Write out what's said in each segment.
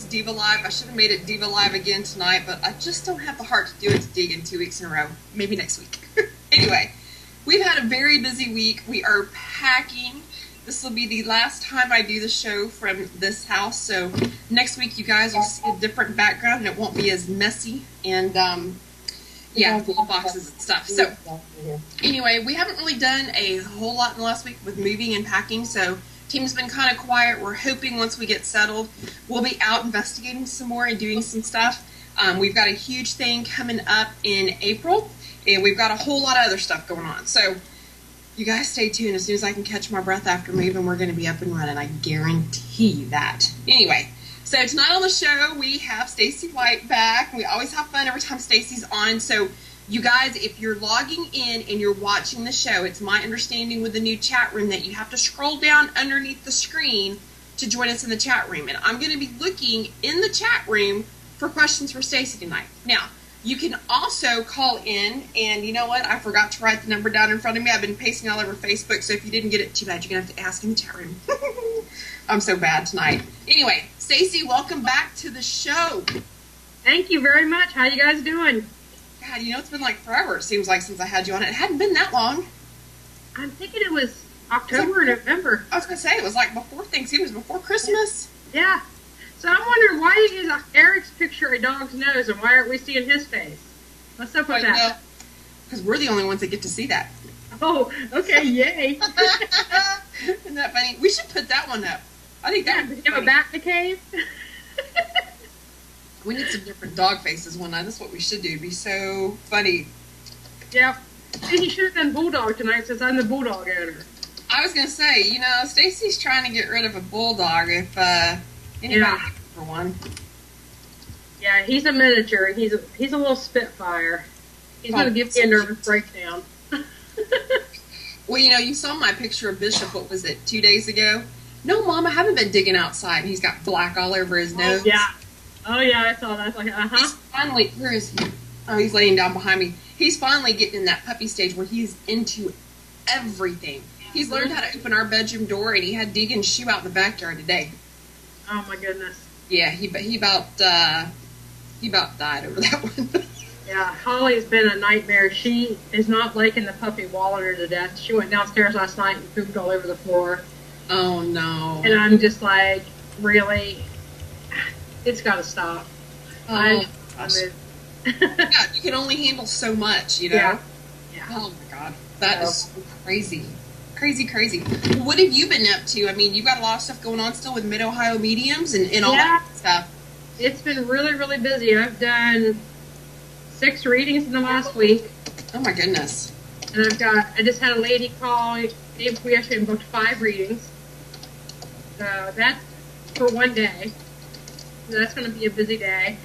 Diva Live. I should have made it Diva Live again tonight, but I just don't have the heart to do it to Deegan 2 weeks in a row. Maybe next week. Anyway, we've had a very busy week. We are packing. This will be the last time I do the show from this house, so next week you guys will see a different background, and it won't be as messy, and yeah, full boxes and stuff. So anyway, we haven't really done a whole lot in the last week with moving and packing, so team's been kind of quiet. We're hoping once we get settled, we'll be out investigating some more and doing some stuff. We've got a huge thing coming up in April, and we've got a whole lot of other stuff going on. So you guys stay tuned. As soon as I can catch my breath after moving, we're going to be up and running. I guarantee you that. Anyway, so tonight on the show, we have Stacy White back. We always have fun every time Stacy's on. So you guys, if you're logging in and you're watching the show, it's my understanding with the new chat room that you have to scroll down underneath the screen to join us in the chat room. And I'm going to be looking in the chat room for questions for Stacy tonight. Now, you can also call in, and you know what? I forgot to write the number down in front of me. I've been pasting all over Facebook, so if you didn't get it, too bad. You're going to have to ask in the chat room. I'm so bad tonight. Anyway, Stacy, welcome back to the show. Thank you very much. How you guys doing? God, you know, it's been like forever, it seems like, since I had you on it. It hadn't been that long. I'm thinking it was October or November. I was going to say, it was like before Thanksgiving. It was before Christmas. Yeah. So I'm wondering, why is Eric's picture a dog's nose, and why aren't we seeing his face? What's up with that? Because we're the only ones that get to see that. Oh, okay, yay. Isn't that funny? We should put that one up. I think that would be funny. Back to cave? We need some different dog faces one night. That's what we should do. It'd be so funny. Yeah. He should have done bulldog tonight, since I'm the bulldog owner. I was going to say, you know, Stacy's trying to get rid of a bulldog if anybody for one. Yeah, he's a miniature. He's a little spitfire. He's going to give me a nervous breakdown. Well, you know, you saw my picture of Bishop, what was it, 2 days ago? No, Mom, I haven't been digging outside. He's got black all over his nose. Oh, yeah, I saw that. I was like, He's finally, where is he? Oh, he's laying down behind me. He's finally getting in that puppy stage where he's into everything. He's learned how to open our bedroom door, and he had Deegan's shoe out in the backyard today. Oh, my goodness. Yeah, he about died over that one. Yeah, Holly's been a nightmare. She is not liking the puppy walling her to death. She went downstairs last night and pooped all over the floor. Oh, no. And I'm just like, really? It's got to stop. Oh, gosh. Yeah, you can only handle so much, you know? Yeah. Oh, my God. That is so crazy. Crazy. Well, what have you been up to? I mean, you've got a lot of stuff going on still with Mid-Ohio Mediums and all that stuff. It's been really, really busy. I've done 6 readings in the last week. Oh, my goodness. And I just had a lady call. We actually booked 5 readings. So that's for one day. So that's going to be a busy day.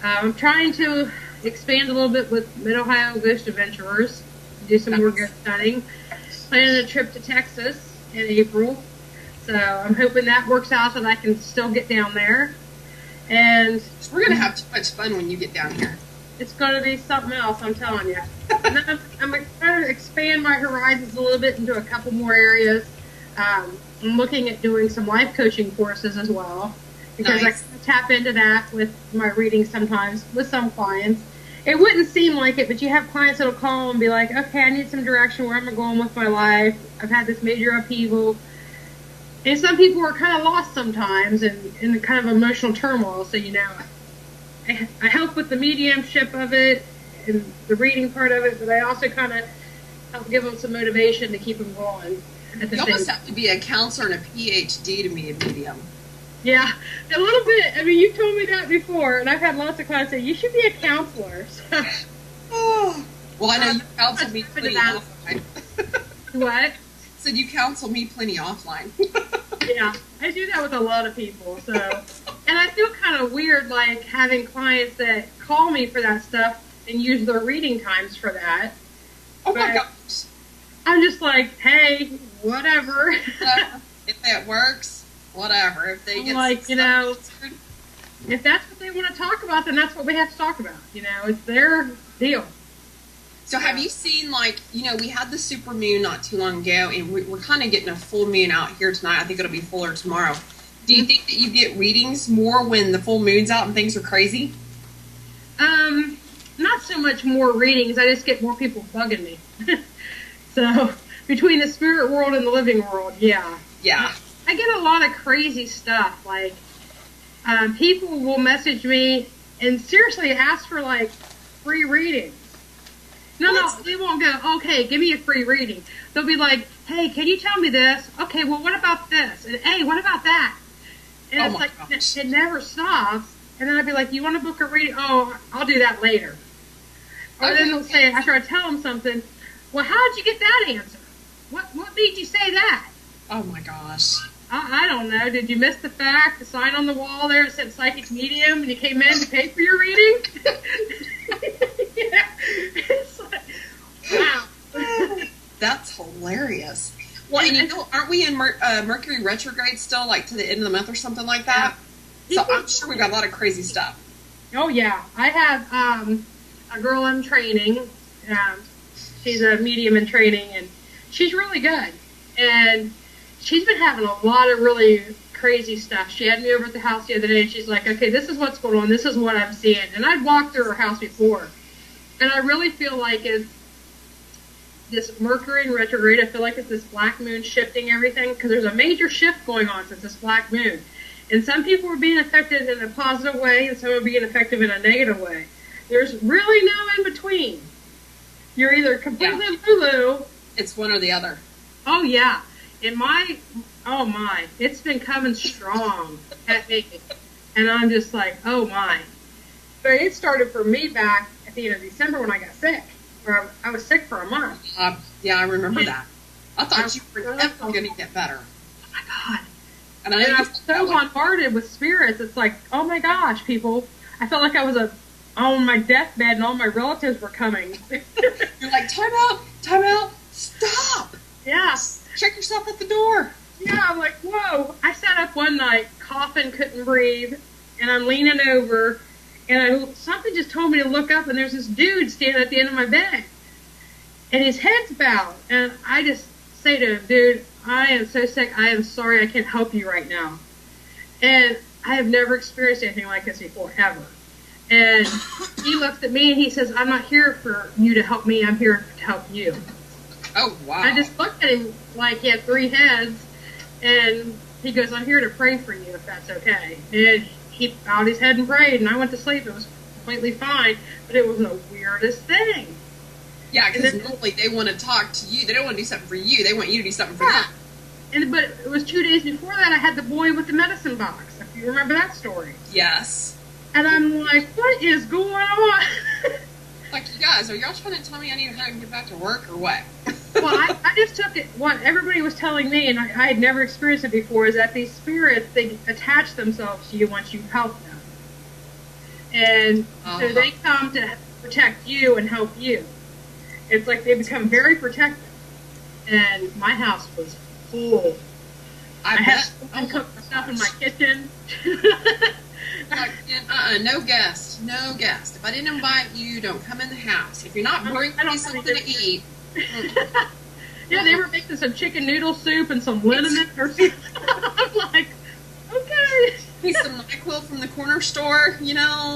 I'm trying to expand a little bit with Mid-Ohio Ghost Adventurers. Do some more ghost hunting. Planning a trip to Texas in April. So I'm hoping that works out so that I can still get down there. And we're going to have too much fun when you get down here. It's going to be something else, I'm telling you. And then I'm trying to expand my horizons a little bit into a couple more areas. I'm looking at doing some life coaching courses as well. Because I can tap into that with my readings sometimes with some clients. It wouldn't seem like it, but you have clients that'll call and be like, okay, I need some direction. Where am I going with my life? I've had this major upheaval. And some people are kind of lost sometimes and in the kind of emotional turmoil. So, you know, I help with the mediumship of it and the reading part of it, but I also kind of help give them some motivation to keep them going. You almost have to be a counselor and a PhD to be a medium. Yeah, a little bit. I mean, you told me that before, and I've had lots of clients say, you should be a counselor. Oh. Well, I know you counsel me plenty offline. What? Said you counsel me plenty offline. Yeah, I do that with a lot of people. So, and I feel kind of weird, like, having clients that call me for that stuff and use their reading times for that. Oh, my gosh. I'm just like, hey, whatever. If that works. Whatever. If they get like, you know, if that's what they want to talk about, then that's what we have to talk about. You know, it's their deal. So have you seen, like, you know, we had the super moon not too long ago, and we're kind of getting a full moon out here tonight. I think it'll be fuller tomorrow. Do you think that you get readings more when the full moon's out and things are crazy? Not so much more readings. I just get more people bugging me. So, between the spirit world and the living world, yeah. Yeah. I get a lot of crazy stuff. Like, people will message me and seriously ask for, like, free readings. No, they won't go, okay, give me a free reading. They'll be like, hey, can you tell me this? Okay, well, what about this? And, hey, what about that? And it's like, it never stops. And then I'd be like, you want to book a reading? Oh, I'll do that later. Or then they'll say, after I tell them something, well, how did you get that answer? What made you say that? Oh, my gosh. I don't know. Did you miss the fact, the sign on the wall there that said psychic medium, and you came in to pay for your reading? Yeah. It's like, wow. That's hilarious. Well, and you know, aren't we in Mercury retrograde still, like to the end of the month or something like that? Yeah. So I'm sure we've got a lot of crazy stuff. Oh, yeah. I have a girl I'm training. She's a medium in training, and she's really good. And she's been having a lot of really crazy stuff. She had me over at the house the other day, and she's like, okay, this is what's going on. This is what I'm seeing. And I'd walked through her house before. And I really feel like it's this Mercury in retrograde. I feel like it's this black moon shifting everything, because there's a major shift going on since this black moon. And some people are being affected in a positive way, and some are being affected in a negative way. There's really no in between. You're either completely Lulu. It's one or the other. Oh, yeah. Oh my, it's been coming strong at me. And I'm just like, oh my. But it started for me back at the end of December when I got sick. Or I was sick for a month. Yeah, I remember that. I thought you were never going to get better. Oh my God. And I was so bombarded with spirits. It's like, oh my gosh, people. I felt like I was on my deathbed and all my relatives were coming. You're like, time out, stop. Yeah. Check yourself at the door. Yeah, I'm like, whoa. I sat up one night, coughing, couldn't breathe, and I'm leaning over, and something just told me to look up, and there's this dude standing at the end of my bed. And his head's bowed, and I just say to him, dude, I am so sick, I am sorry, I can't help you right now. And I have never experienced anything like this before, ever. And he looked at me, and he says, I'm not here for you to help me, I'm here to help you. Oh, wow. I just looked at him like he had three heads, and he goes, I'm here to pray for you, if that's okay. And he bowed his head and prayed, and I went to sleep. It was completely fine, but it was the weirdest thing. Yeah, because normally they want to talk to you. They don't want to do something for you. They want you to do something for them. But it was 2 days before that I had the boy with the medicine box, if you remember that story. Yes. And I'm like, what is going on? Like, you guys, are y'all trying to tell me I need to get back to work or what? Well, I just took it, what everybody was telling me, and I had never experienced it before, is that these spirits, they attach themselves to you once you help them. And so they come to protect you and help you. It's like they become very protective. And my house was full. I had uncooked stuff in my kitchen. Like, no guest. If I didn't invite you, don't come in the house. If you're not bringing me something to eat. Yeah, they were making some chicken noodle soup and some liniment or something. I'm like, okay. Need some NyQuil from the corner store,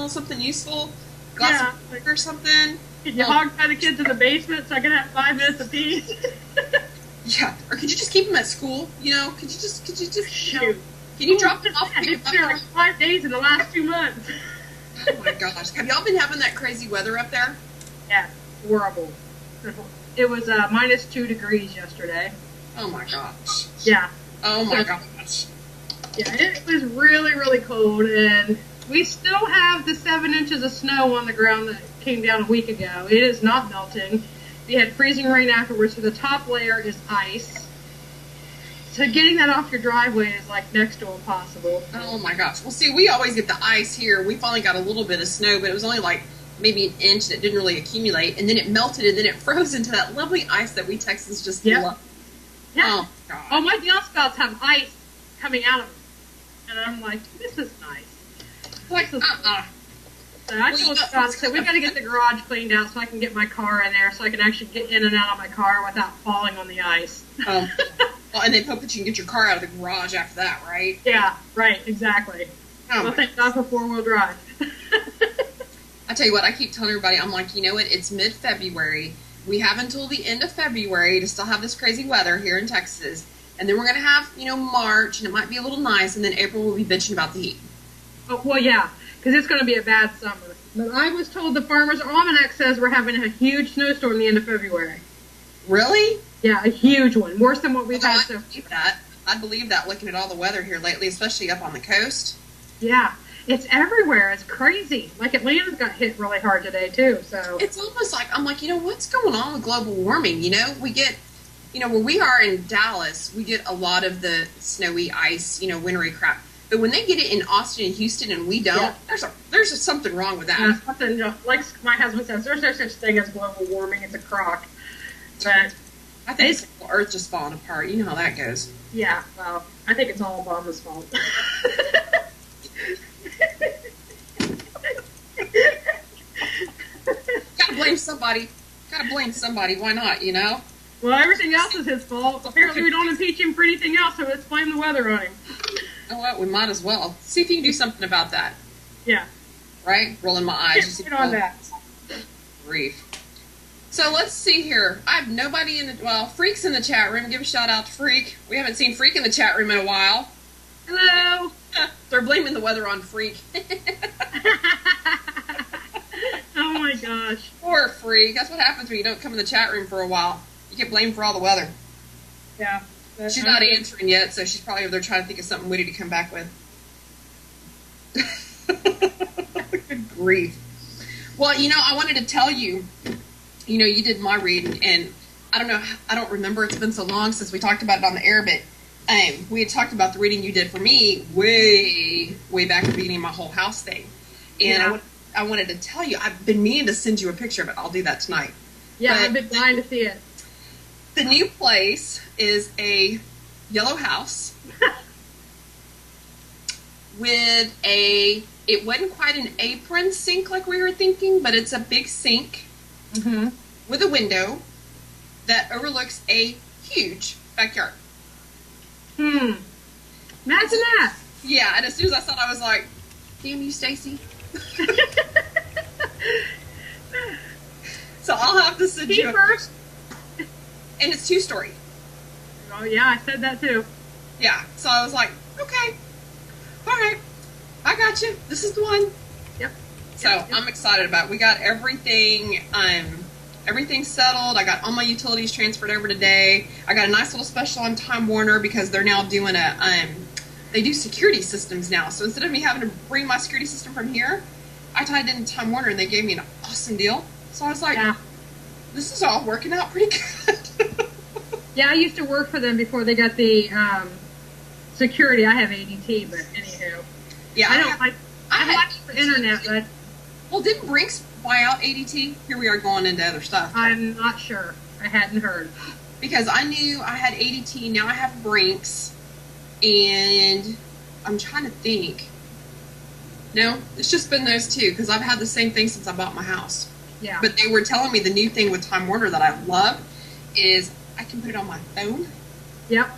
something useful. Glass of milk or something. Could you hog tie the kids in the basement so I can have 5 minutes apiece? Yeah, or could you just keep them at school? Could you just shoot? Can you drop them off? It's been like 5 days in the last 2 months. Oh my gosh! Have y'all been having that crazy weather up there? Yeah, horrible. It was -2 degrees yesterday. Oh my gosh. Yeah. Oh my gosh. Yeah, it was really, really cold, and we still have the 7 inches of snow on the ground that came down a week ago. It is not melting. We had freezing rain afterwards, so the top layer is ice. So getting that off your driveway is like next to impossible. Oh my gosh. Well, see, we always get the ice here. We finally got a little bit of snow, but it was only like maybe an inch that didn't really accumulate, and then it melted, and then it froze into that lovely ice that we Texans just love. Yeah. Oh, God. Oh, my downspouts have ice coming out of them. And I'm like, this is nice. Like, So I told Scott, so we got to get the garage cleaned out so I can get my car in there so I can actually get in and out of my car without falling on the ice. Well, and then hope that you can get your car out of the garage after that, right? Yeah, right, exactly. Oh, Well, thank God for four-wheel drive. I tell you what, I keep telling everybody, I'm like, you know what, it's mid-February. We have until the end of February to still have this crazy weather here in Texas. And then we're going to have, March, and it might be a little nice, and then April will be bitching about the heat. Oh, well, yeah, because it's going to be a bad summer. But I was told the Farmer's Almanac says we're having a huge snowstorm the end of February. Really? Yeah, a huge one. Worse than what we've had so far. I believe that looking at all the weather here lately, especially up on the coast. Yeah, it's everywhere. It's crazy. Like Atlanta's got hit really hard today, too. So it's almost like, I'm like, what's going on with global warming? We get, where we are in Dallas, we get a lot of the snowy ice, wintry crap. But when they get it in Austin and Houston and we don't, there's just something wrong with that. Yeah, something, like my husband says, there's no such thing as global warming. It's a crock. But I think the Earth's just falling apart. You know how that goes. Yeah, well, I think it's all Obama's fault. Gotta blame somebody. Why not, Well, everything else is his fault. Apparently we don't impeach him for anything else, so let's blame the weather on him. You know what? We might as well. See if you can do something about that. Yeah. Right? Rolling my eyes. Get on that. Grief. So let's see here. I have nobody Freak's in the chat room. Give a shout out to Freak. We haven't seen Freak in the chat room in a while. Hello. They're blaming the weather on Freak. Oh my gosh. Poor Freak. That's what happens when you don't come in the chat room for a while. You get blamed for all the weather. Yeah. She's not answering yet, so she's probably over there trying to think of something witty to come back with. Good grief. Well, I wanted to tell you, you did my reading, and I don't remember, it's been so long since we talked about it on the air, but we had talked about the reading you did for me way, way back at the beginning of my whole house thing. And I wanted to tell you, I've been meaning to send you a picture of it. I'll do that tonight. Yeah, I've been dying to see it. The new place is a yellow house with it wasn't quite an apron sink like we were thinking, but it's a big sink with a window that overlooks a huge backyard. Imagine that. Yeah, and as soon as I saw it, I was like, damn you, Stacy. So I'll have to send you first. And it's 2-story. Oh, yeah, I said that too. Yeah, so I was like, okay, all right, I got you. This is the one. Yep. So I'm excited about it. We got everything settled. I got all my utilities transferred over today. I got a nice little special on Time Warner because they're now doing they do security systems now. So instead of me having to bring my security system from here, I tied it into Time Warner and they gave me an awesome deal. So I was like, this is all working out pretty good. Yeah, I used to work for them before they got the security. I have ADT, but anywho. Yeah, I like the internet, but... Well, didn't Brinks buy out ADT? Here we are going into other stuff. I'm not sure. I hadn't heard. Because I knew I had ADT, now I have Brinks, and I'm trying to think. No, it's just been those two, because I've had the same thing since I bought my house. Yeah. But they were telling me the new thing with Time Warner that I love is I can put it on my phone. Yep.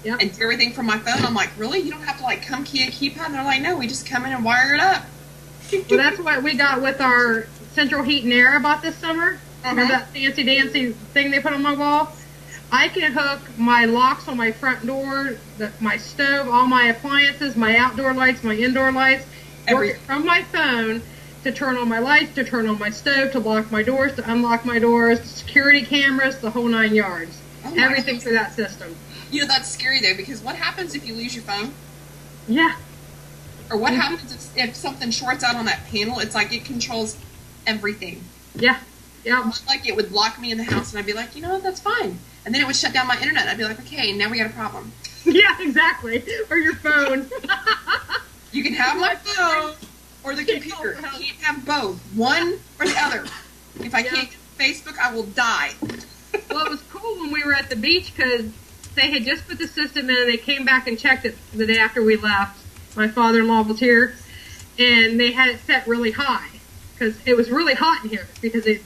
And do everything from my phone. I'm like, really? You don't have to come key a keypad? And they're like, no, we just come in and wire it up. Well, that's what we got with our central heat and air I bought this summer. Remember that fancy dancy thing they put on my wall? I can hook my locks on my front door, my stove, all my appliances, my outdoor lights, my indoor lights, work it from my phone to turn on my lights, to turn on my stove, to lock my doors, to unlock my doors, security cameras, the whole 9 yards. Everything through that system. That's scary, though, because what happens if you lose your phone? Yeah. Or what happens if something shorts out on that panel? It's like it controls everything. Yeah. Like it would lock me in the house, and I'd be like, that's fine. And then it would shut down my internet. I'd be like, okay, now we got a problem. Yeah, exactly. Or your phone. You can have my phone or the computer. You can't have both. One or the other. If I can't get Facebook, I will die. Well, it was cool when we were at the beach because they had just put the system in and they came back and checked it the day after we left. My father-in-law was here, and they had it set really high because it was really hot in here because they'd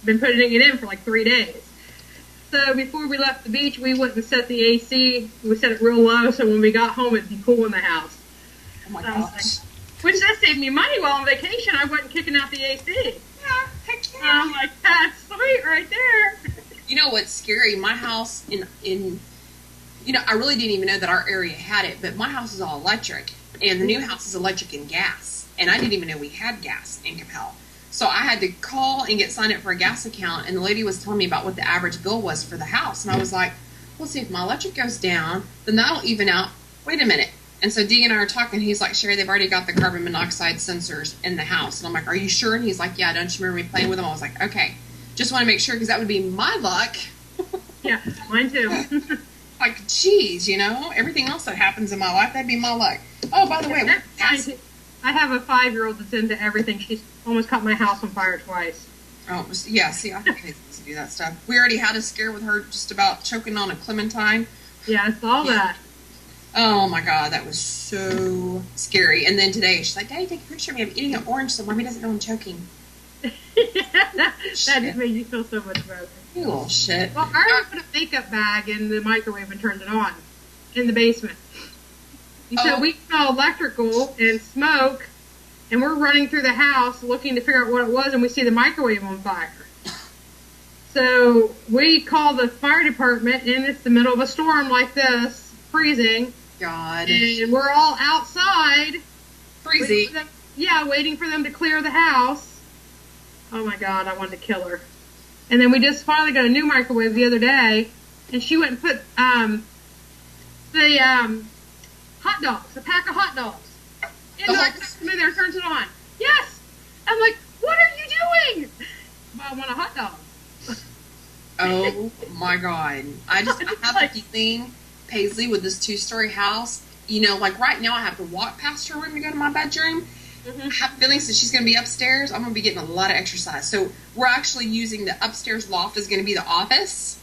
been putting it in for like 3 days. So before we left the beach, we went and set the AC. We set it real low, so when we got home, it'd be cool in the house. Oh my gosh. Which that saved me money while on vacation. I wasn't kicking out the AC. Yeah, heck yeah. I'm like, that's sweet right there. You know what's scary? My house I really didn't even know that our area had it, but my house is all electric, and the new house is electric and gas, and I didn't even know we had gas in Capel. So I had to call and get signed up for a gas account, and the lady was telling me about what the average bill was for the house, and I was like, well, see, if my electric goes down, then that'll even out. Wait a minute. And so Dee and I are talking, he's like, Sherry, they've already got the carbon monoxide sensors in the house. And I'm like, are you sure? And he's like, yeah, don't you remember me playing with them? I was like, okay. Just want to make sure, because that would be my luck. Yeah, mine too. Like, geez, everything else that happens in my life, that'd be my luck. Oh, by the way, I have a 5-year-old that's into everything. She's almost caught my house on fire twice. Oh, yeah, see, I think I used to do that stuff. We already had a scare with her just about choking on a clementine. Yeah, I saw that. Oh, my God, that was so scary. And then today, she's like, Daddy, take a picture of me. I'm eating an orange so Mommy doesn't know I'm choking. That just made you feel so much better. You little shit. Well, I already put a makeup bag in the microwave and turned it on in the basement. So we smell electrical and smoke, and we're running through the house looking to figure out what it was, and we see the microwave on fire. So we call the fire department, and it's the middle of a storm like this, freezing. God. And we're all outside. Freezing. Waiting for them to clear the house. Oh my God, I wanted to kill her. And then we just finally got a new microwave the other day, and she went and put the hot dogs, a pack of hot dogs. And come in there and turns it on. Yes! I'm like, what are you doing? Well, I want a hot dog. Oh my God. I have a feeling, Paisley, with this 2-story house, like right now I have to walk past her room to go to my bedroom. Mm-hmm. I have feelings that she's going to be upstairs. I'm going to be getting a lot of exercise. So we're actually using the upstairs loft is going to be the office,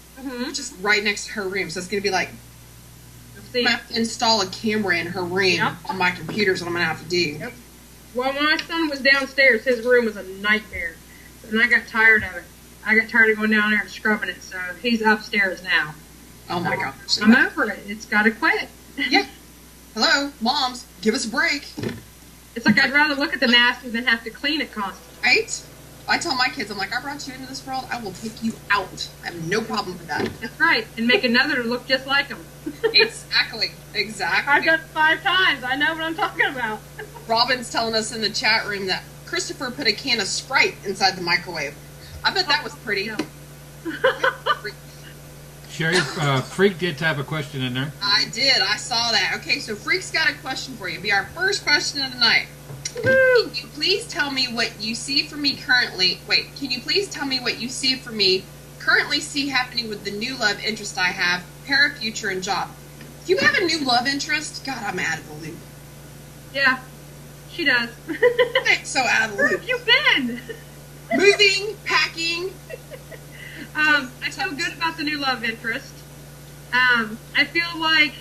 which is right next to her room. So it's going to be like, I'm going to have to install a camera in her room on my computer is what I'm going to have to do. Yep. Well, my son was downstairs. His room was a nightmare. And I got tired of it. I got tired of going down there and scrubbing it. So he's upstairs now. Oh, my gosh. I'm over it. It's got to quit. Yeah. Hello, moms, give us a break. It's like I'd rather look at the nasty than have to clean it constantly. Right? I tell my kids, I'm like, I brought you into this world, I will take you out. I have no problem with that. That's right. And make another to look just like them. Exactly. I've done it 5 times. I know what I'm talking about. Robin's telling us in the chat room that Christopher put a can of Sprite inside the microwave. I bet that was pretty. Sherry, Freak did type a question in there. I did. I saw that. Okay, so Freak's got a question for you. It'll be our first question of the night. Woo! Can you please tell me what you see for me currently? Wait, can you please tell me what you see for me currently see happening with the new love interest I have, para, future, and job? If you have a new love interest, God, I'm out of the loop. Yeah, she does. I'm so out of the Where loop. have you been? Moving, packing. I feel good about the new love interest. I feel like,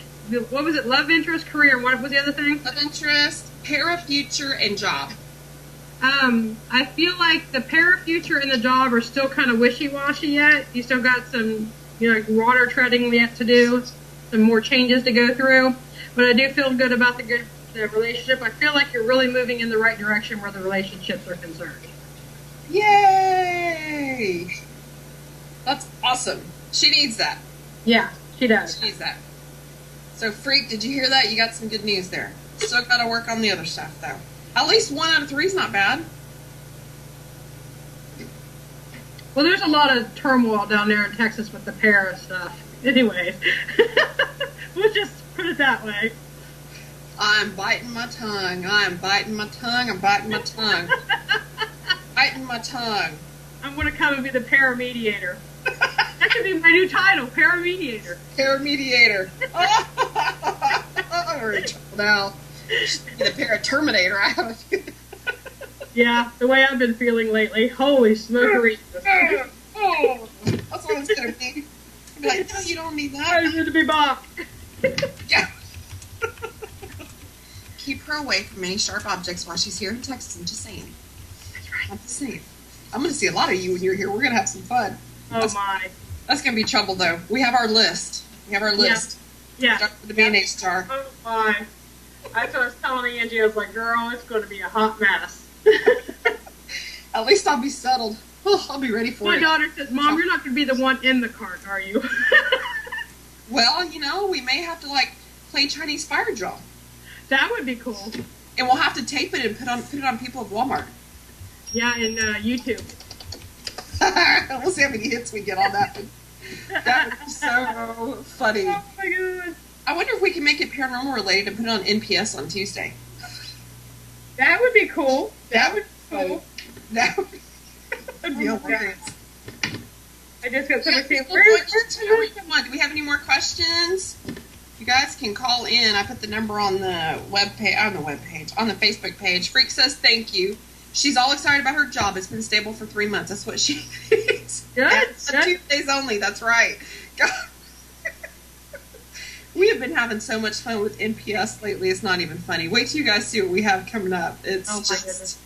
what was it, love interest, career, and what was the other thing? Love interest, para, future, and job. I feel like the para, future, and the job are still kind of wishy-washy yet. You still got some, water treading yet to do, some more changes to go through. But I do feel good about the relationship. I feel like you're really moving in the right direction where the relationships are concerned. Yay! That's awesome. She needs that. Yeah, she does. She needs that. So, Freak, did you hear that? You got some good news there. Still got to work on the other stuff, though. At least 1 out of 3 is not bad. Well, there's a lot of turmoil down there in Texas with the para stuff. Anyways, we'll just put it that way. I'm biting my tongue. I'm biting my tongue. I'm biting my tongue. Biting my tongue. I'm going to come and be the paramediator. That could be my new title, paramediator. Paramediator. We're in trouble now. Be the para-terminator. I have a feeling. Yeah, the way I've been feeling lately. Holy smokery. Oh, that's what it's going to be. I'll be like, no, you don't need that. I need to be back. Yeah. Keep her away from any sharp objects while she's here in Texas. I'm just saying. That's right. I'm just saying. I'm going to see a lot of you when you're here. We're going to have some fun. Oh, my. That's going to be trouble, though. We have our list. Yeah. Start with the mayonnaise jar. Oh, my. That's what I was telling Angie. I was like, girl, it's going to be a hot mess. At least I'll be settled. Oh, I'll be ready for it. My daughter says, Mom, you're not going to be the one in the cart, are you? Well, we may have to, play Chinese fire drill. That would be cool. And we'll have to tape it and put it on people at Walmart. Yeah, and YouTube. We'll see how many hits we get on that one. That would be so funny. Oh, my God. I wonder if we can make it paranormal related and put it on NPS on Tuesday. That would be cool. That would be cool. That would be hilarious. I just got somebody saying, do we have any more questions? You guys can call in. I put the number on the on the Facebook page. Freak says thank you. She's all excited about her job. It's been stable for 3 months. That's what she thinks. Good. Tuesdays only. That's right. God. We have been having so much fun with NPS lately. It's not even funny. Wait till you guys see what we have coming up. It's just...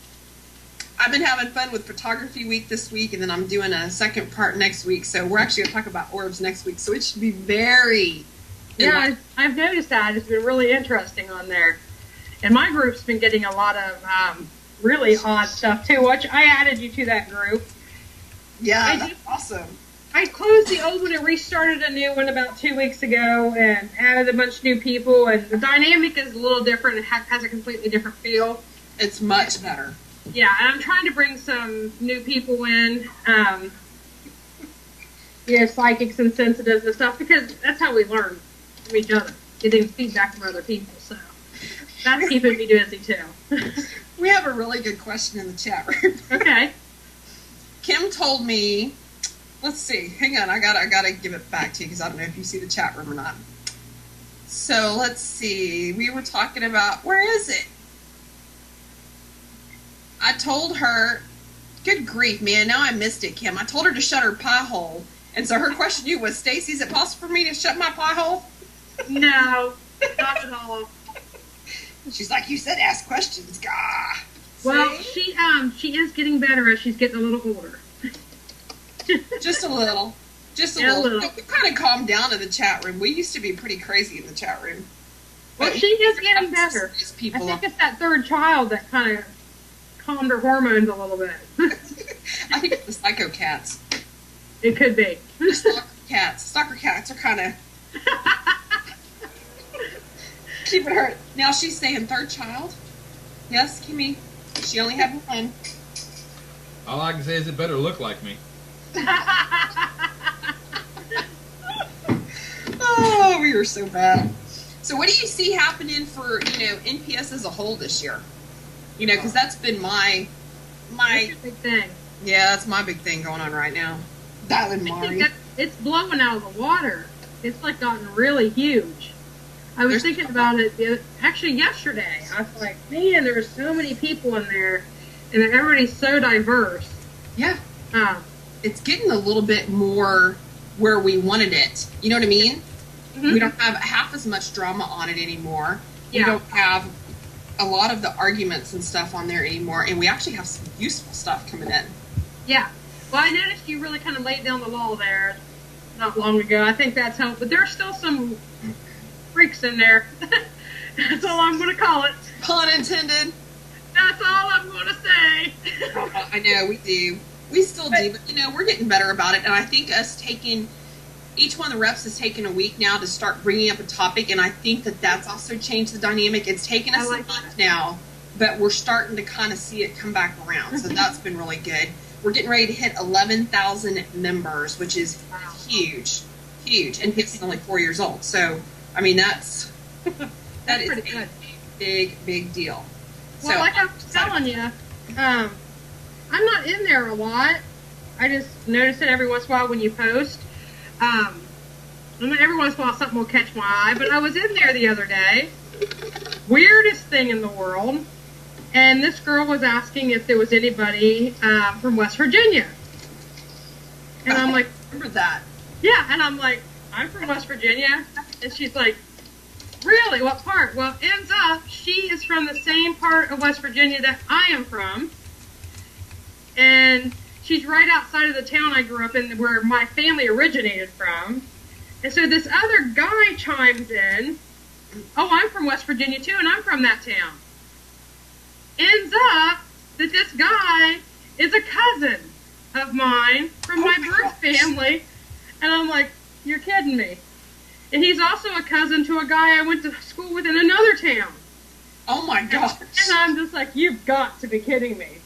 I've been having fun with photography week this week, and then I'm doing a second part next week. So we're actually going to talk about orbs next week. So it should be very... Yeah, I've noticed that. It's been really interesting on there. And my group's been getting a lot of really odd stuff, too, which I added you to that group. Yeah, that's awesome. I closed the old one and restarted a new one about 2 weeks ago and added a bunch of new people. And the dynamic is a little different. It has a completely different feel. It's much better. Yeah, and I'm trying to bring some new people in, psychics and sensitives and stuff, because that's how we learn from each other, getting feedback from other people. So that's keeping me busy, too. We have a really good question in the chat room. Okay. Kim told me, let's see, hang on, I gotta give it back to you because I don't know if you see the chat room or not. So let's see, we were talking about, where is it? I told her, good grief, man, now I missed it, Kim. I told her to shut her pie hole. And so her question to you was, Stacy, is it possible for me to shut my pie hole? No, not at all. She's like, you said ask questions, gah. Well, she is getting better as she's getting a little older. Just a little. Just a little. We kind of calmed down in the chat room. We used to be pretty crazy in the chat room. Well, she is getting better. I think it's that third child that kind of calmed her hormones a little bit. I think it's the psycho cats. It could be. The stalker cats. Stalker cats are kind of keeping her. Now she's saying third child. Yes, Kimmy. She only had one. All I can say is it better look like me. Oh, we were so bad. So what do you see happening for, NPS as a whole this year? Because that's been my big thing. Yeah, that's my big thing going on right now. That and Mari. It's blowing out of the water. It's gotten really huge. I was thinking about it actually yesterday. I was like, man, there's so many people in there, and everybody's so diverse. Yeah. It's getting a little bit more where we wanted it. You know what I mean? Mm-hmm. We don't have half as much drama on it anymore. Yeah. We don't have a lot of the arguments and stuff on there anymore, and we actually have some useful stuff coming in. Yeah. Well, I noticed you really kind of laid down the law there not long ago. I think that's helped, but there's still some freaks in there. That's all I'm going to call it. Pun intended. That's all I'm going to say. I know, we do. We still do, but, we're getting better about it, and I think each one of the reps has taken a week now to start bringing up a topic, and I think that's also changed the dynamic. It's taken us a month now, but we're starting to kind of see it come back around, so that's been really good. We're getting ready to hit 11,000 members, which is huge, and it's only 4 years old. So, I mean, that is a big deal. Well, like I was telling you, I'm not in there a lot. I just notice it every once in a while when you post. Every once in a while something will catch my eye, but I was in there the other day. Weirdest thing in the world. And this girl was asking if there was anybody from West Virginia. And I'm like, remember that? Yeah, and I'm like, I'm from West Virginia. And she's like, really? What part? Well, ends up, she is from the same part of West Virginia that I am from. And she's right outside of the town I grew up in, where my family originated from. And so this other guy chimes in, oh, I'm from West Virginia too, and I'm from that town. Ends up that this guy is a cousin of mine from my birth family. And I'm like, you're kidding me. And he's also a cousin to a guy I went to school with in another town. Oh my gosh. And I'm just like, you've got to be kidding me.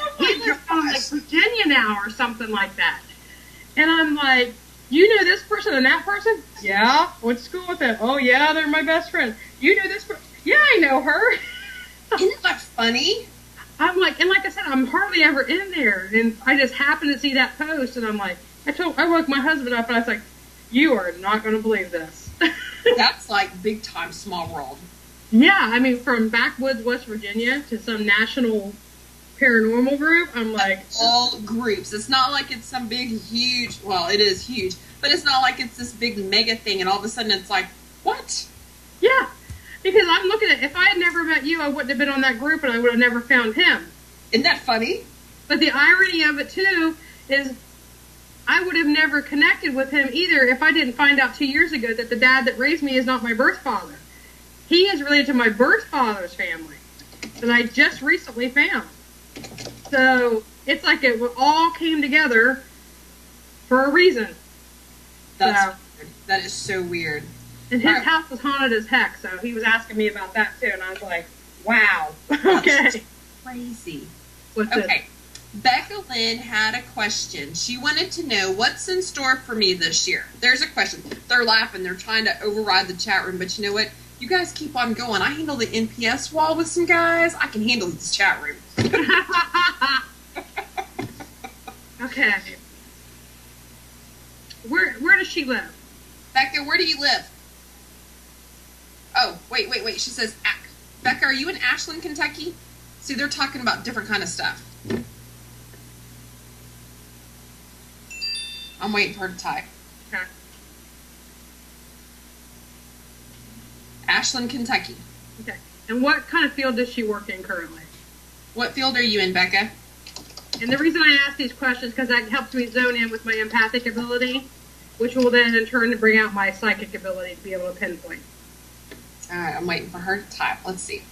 Oh my He's from like Virginia now or something like that. And I'm like, you know this person and that person? Yeah. Went to school with them. Oh yeah, they're my best friend. You know this person? Yeah, I know her. Isn't that funny? I'm like, and like I said, I'm hardly ever in there. And I just happened to see that post, and I'm like, I woke my husband up, and I was like, you are not going to believe this. That's like big time small world. Yeah, I mean, from backwoods West Virginia to some national paranormal group, I'm like... All groups. It's not like it's some big, huge... Well, it is huge. But it's not like it's this big mega thing, and all of a sudden it's like, what? Yeah, because I'm looking at... If I had never met you, I wouldn't have been on that group, and I would have never found him. Isn't that funny? But the irony of it, too, is I would have never connected with him either if I didn't find out 2 years ago that the dad that raised me is not my birth father. He is related to my birth father's family that I just recently found. So it's like it all came together for a reason. That's weird. That is so weird. And his house was haunted as heck, so he was asking me about that too, and I was like, wow. Okay. Crazy. What's okay. Becca Lynn had a question. She wanted to know what's in store for me this year. There's a question. They're laughing. They're trying to override the chat room, but you know what? You guys keep on going. I handle the NPS wall with some guys. I can handle this chat room. Okay. Where does she live? Becca, where do you live? Oh, wait. She says, Becca, are you in Ashland, Kentucky? See, they're talking about different kind of stuff. I'm waiting for her to type. Okay. Ashland, Kentucky. Okay. And what kind of field does she work in currently? What field are you in, Becca? And the reason I ask these questions is because that helps me zone in with my empathic ability, which will then in turn bring out my psychic ability to be able to pinpoint. All right, I'm waiting for her to type. Let's see.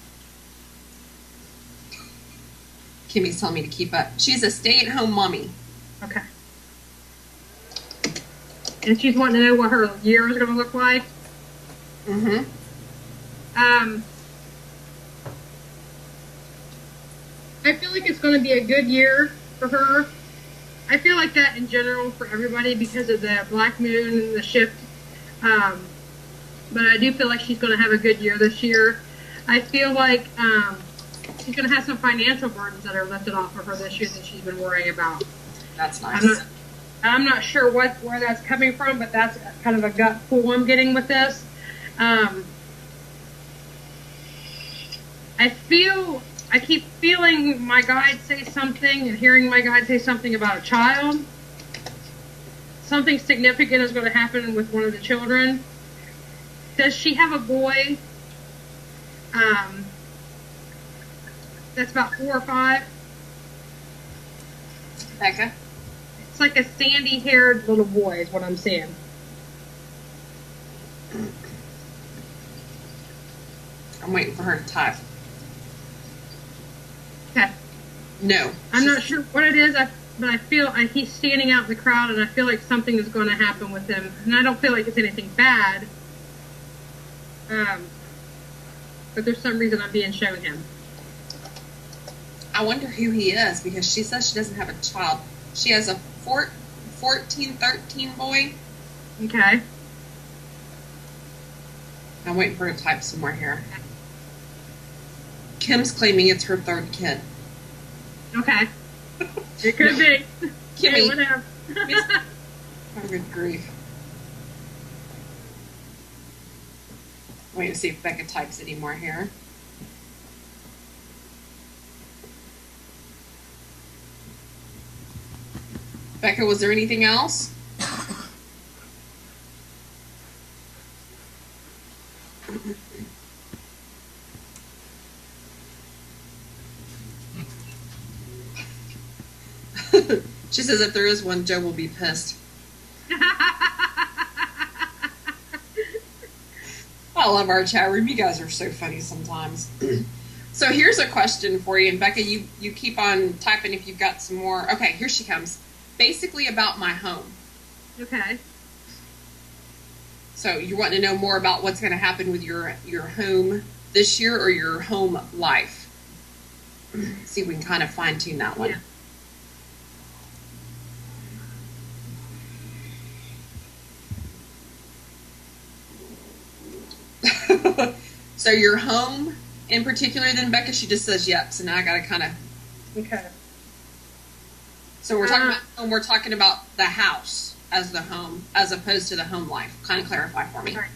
Kimmy's telling me to keep up. She's a stay-at-home mommy. Okay. And she's wanting to know what her year is going to look like? Mm-hmm. I feel like it's going to be a good year for her. I feel like that in general for everybody because of the black moon and the shift. But I do feel like she's going to have a good year this year. I feel like she's going to have some financial burdens that are lifted off of her this year that she's been worrying about. That's nice. I'm not sure where that's coming from, but that's kind of a gut pull I'm getting with this. I keep feeling my guide say something and hearing my guide say something about a child. Something significant is going to happen with one of the children. Does she have a boy? That's about 4 or 5. Becca? It's like a sandy-haired little boy is what I'm seeing. I'm waiting for her to type. Okay. No. I'm not sure what it is, but I feel like he's standing out in the crowd, and I feel like something is going to happen with him. And I don't feel like it's anything bad. But there's some reason I'm being shown him. I wonder who he is, because she says she doesn't have a child. She has a 14, 13 boy. Okay. I'm waiting for her to type some more here. Kim's claiming it's her 3rd kid. Okay. It could be. Kimmy. Hey, whatever. Oh, good grief. Wait to see if Becca types any more here. Becca, was there anything else? She says if there is one, Joe will be pissed. I love our chat room. You guys are so funny sometimes. So here's a question for you. And Becca, you keep on typing if you've got some more. Okay, here she comes. Basically about my home. Okay. So you want to know more about what's going to happen with your home this year or your home life? See if we can kind of fine tune that one. Yeah. So your home in particular, then Becca, she just says yep. So now I got to kind of. Okay. So we're talking about home. We're talking about the house as the home, as opposed to the home life. Kind of clarify for me. Right.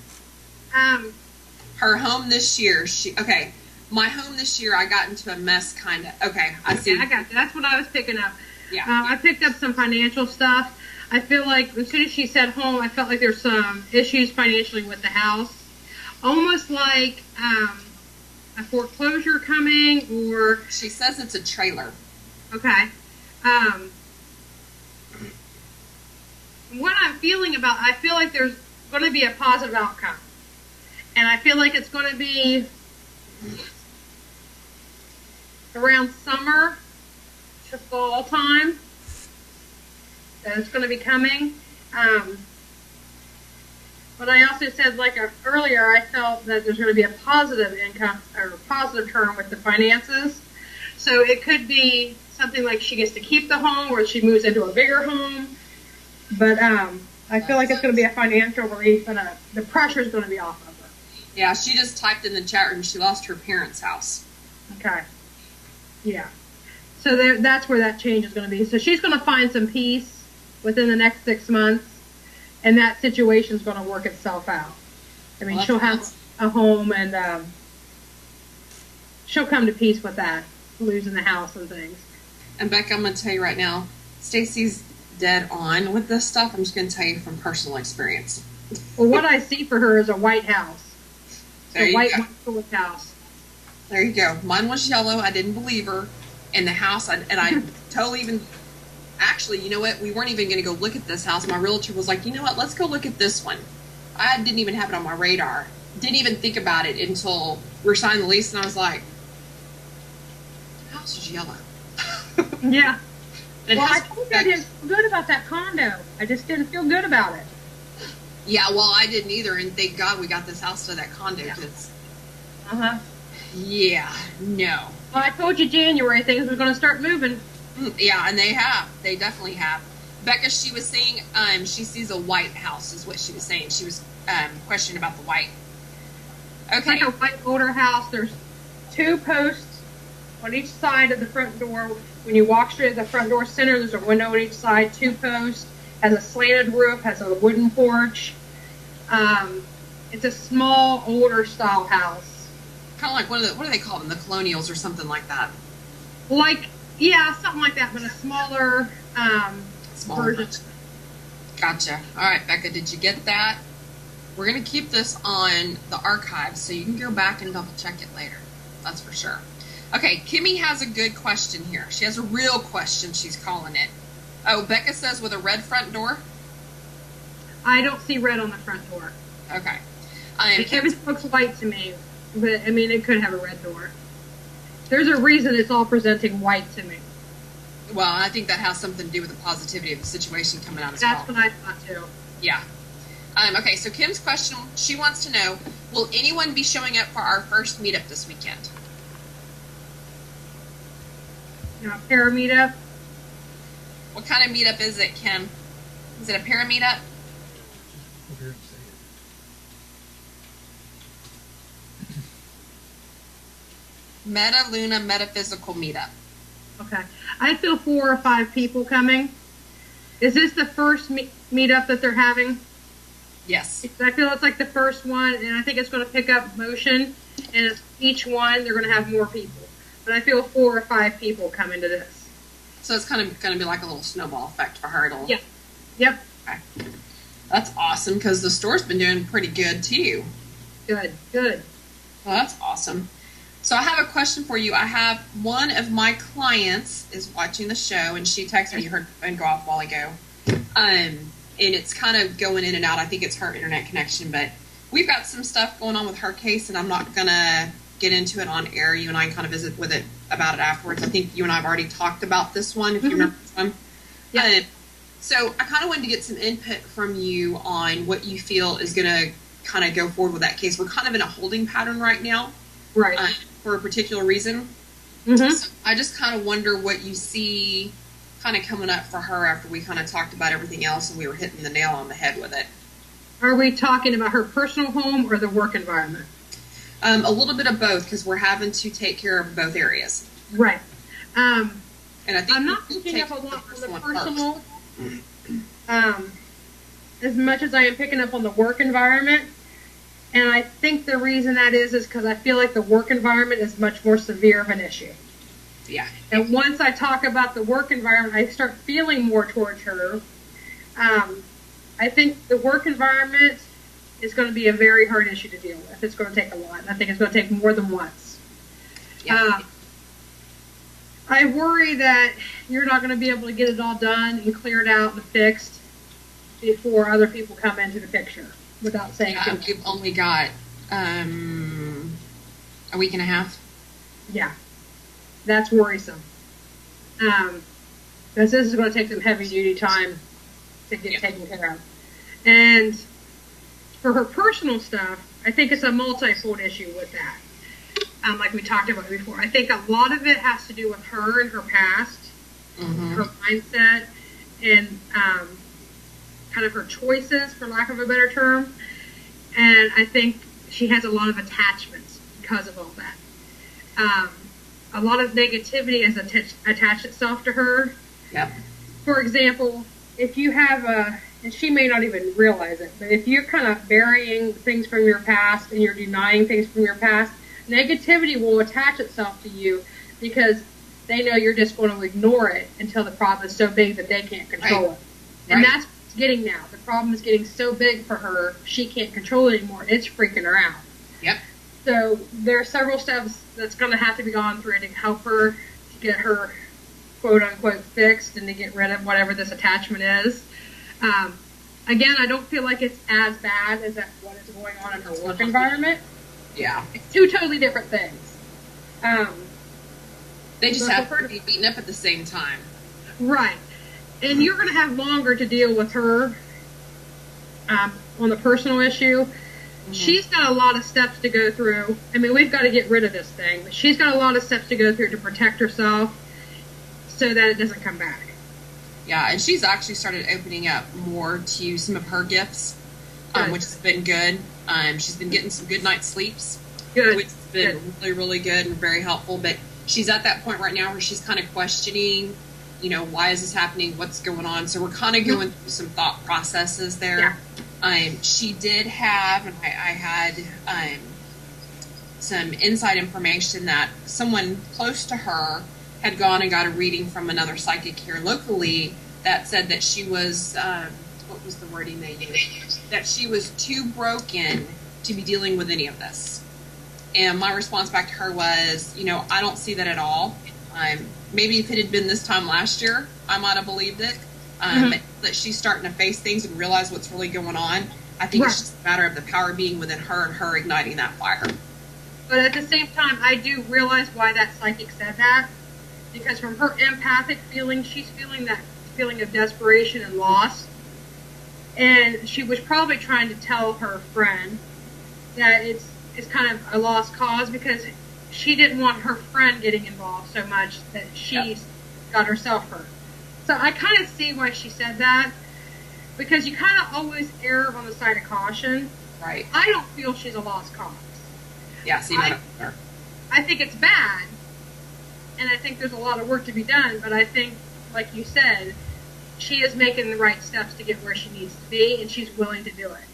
Her home this year. Okay. My home this year, I got into a mess, kind of. Okay, I see. I got you. That's what I was picking up. Yeah. I picked up some financial stuff. I feel like as soon as she said home, I felt like there's some issues financially with the house. Almost like a foreclosure coming, or... She says it's a trailer. Okay. What I'm feeling about, I feel like there's going to be a positive outcome. And I feel like it's going to be around summer to fall time that it's going to be coming. But I also said, like earlier, I felt that there's going to be a positive income or a positive term with the finances. So it could be something like she gets to keep the home or she moves into a bigger home. But I feel like it's going to be a financial relief and the pressure is going to be off of her. Yeah, she just typed in the chat room she lost her parents' house. Okay. Yeah. So that's where that change is going to be. So she's going to find some peace within the next 6 months, and that situation is going to work itself out. I mean, she'll have a home, and she'll come to peace with that, losing the house and things. And Becca, I'm going to tell you right now, Stacy's dead on with this stuff. I'm just going to tell you from personal experience. Well, what I see for her is a white house. There a you white go. house. There you go. Mine was yellow. I didn't believe her. In the house, and I totally even... Actually, you know what? We weren't even going to go look at this house. My realtor was like, you know what? Let's go look at this one. I didn't even have it on my radar. Didn't even think about it until we were signing the lease, and I was like, the house is yellow. Yeah. Well, I told you I didn't feel good about that condo. I just didn't feel good about it. Yeah, well, I didn't either, and thank God we got this house to that condo. Yeah. Uh-huh. Yeah, no. Well, I told you January things were going to start moving. Yeah, and they have. They definitely have. Becca, she was saying she sees a white house is what she was saying. She was questioning about the white. Okay. It's like a white older house. There's 2 posts on each side of the front door. When you walk straight to the front door center, there's a window on each side, 2 posts, has a slanted roof, has a wooden porch. It's a small, older style house. Kind of like what do they call them? The colonials or something like that. Like, yeah, something like that, but a smaller version. Gotcha. All right, Becca, did you get that? We're going to keep this on the archive, so you can go back and double check it later. That's for sure. Okay, Kimmy has a good question here. She has a real question, she's calling it. Oh, Becca says with a red front door? I don't see red on the front door. Okay. It looks white to me, but, I mean, it could have a red door. There's a reason it's all presenting white to me. Well, I think that has something to do with the positivity of the situation coming out as well. That's what I thought, too. Yeah. Okay, so Kim's question, she wants to know, will anyone be showing up for our first meetup this weekend? You know, a para meetup. What kind of meetup is it, Kim? Is it a para meetup? Meta Luna Metaphysical Meetup. Okay. I feel 4 or 5 people coming. Is this the first meetup that they're having? Yes. I feel it's like the first one, and I think it's going to pick up motion, and each one they're going to have more people. But I feel 4 or 5 people come into this. So it's kind of going to be like a little snowball effect for her. Yeah. Yep. Okay. That's awesome, because the store's been doing pretty good, too. Good. Good. Well, that's awesome. So I have a question for you. I have one of my clients is watching the show, and she texted me. You heard her phone go off a while ago. And it's kind of going in and out. I think it's her internet connection, but we've got some stuff going on with her case, and I'm not going to get into it on air. You and I can kind of visit with it about it afterwards. I think you and I have already talked about this one, if you remember this one. Yeah. So I kind of wanted to get some input from you on what you feel is going to kind of go forward with that case. We're kind of in a holding pattern right now. Right. For a particular reason. Mm-hmm. So I just kind of wonder what you see kind of coming up for her after we kind of talked about everything else and we were hitting the nail on the head with it. Are we talking about her personal home or the work environment? A little bit of both, because we're having to take care of both areas. Right. And I think I'm not picking up a lot on the personal as much as I am picking up on the work environment. And I think the reason that is because I feel like the work environment is much more severe of an issue. Yeah. And once I talk about the work environment, I start feeling more towards her. I think the work environment is going to be a very hard issue to deal with. It's going to take a lot. I think it's going to take more than once. Yeah. I worry that you're not going to be able to get it all done and cleared out and fixed before other people come into the picture. Without saying we've only got a week and a half. Yeah, that's worrisome. Because this is going to take some heavy duty time to get taken care of. And for her personal stuff, I think it's a multi-fold issue with that. Like we talked about before, I think a lot of it has to do with her and her past, her mindset, and kind of her choices, for lack of a better term. And I think she has a lot of attachments because of all that. A lot of negativity has attached itself to her. Yep. For example, if you have and she may not even realize it, but if you're kind of burying things from your past and you're denying things from your past, negativity will attach itself to you because they know you're just going to ignore it until the problem is so big that they can't control it. And that's getting now. The problem is getting so big for her, she can't control it anymore. It's freaking her out. Yep. So there are several steps that's going to have to be gone through to help her to get her quote-unquote fixed and to get rid of whatever this attachment is. Again, I don't feel like it's as bad as what is going on in her work environment. Yeah. It's two totally different things. They just have to be beaten up at the same time. Right. And you're going to have longer to deal with her on the personal issue. Mm-hmm. She's got a lot of steps to go through. I mean, we've got to get rid of this thing. But she's got a lot of steps to go through to protect herself so that it doesn't come back. Yeah, and she's actually started opening up more to some of her gifts, which has been good. She's been getting some good night's sleeps, which has been really, really good and very helpful. But she's at that point right now where she's kind of questioning, why is this happening? What's going on? So we're kind of going through some thought processes there. Yeah. She did have, and I had some inside information that someone close to her had gone and got a reading from another psychic here locally that said that she was, what was the wording they used? That she was too broken to be dealing with any of this. And my response back to her was, I don't see that at all. Maybe if it had been this time last year, I might have believed it. But that she's starting to face things and realize what's really going on. I think it's just a matter of the power being within her and her igniting that fire. But at the same time, I do realize why that psychic said that. Because from her empathic feeling, she's feeling that feeling of desperation and loss. And she was probably trying to tell her friend that it's kind of a lost cause because she didn't want her friend getting involved so much that she's got herself hurt. So I kind of see why she said that, because you kind of always err on the side of caution. Right. I don't feel she's a lost cause. Yeah, see that there. I think it's bad, and I think there's a lot of work to be done, but I think, like you said, she is making the right steps to get where she needs to be, and she's willing to do it.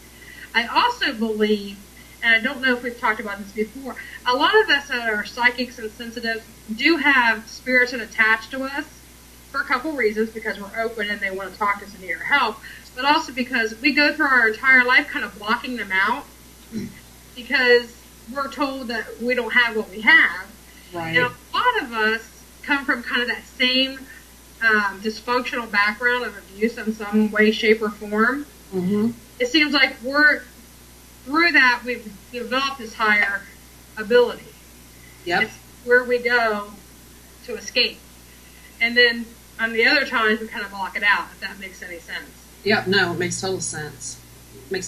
I also believe, and I don't know if we've talked about this before, a lot of us that are psychics and sensitive do have spirits that attach to us for a couple reasons, because we're open and they want to talk to us and need our help, but also because we go through our entire life kind of blocking them out, because we're told that we don't have what we have. Right. And a lot of us come from kind of that same dysfunctional background of abuse in some way, shape, or form. Mm-hmm. It seems like through that we've developed this higher ability. Yep. It's where we go to escape. And then on the other times we kind of block it out, if that makes any sense. Yep, no, it makes total sense. I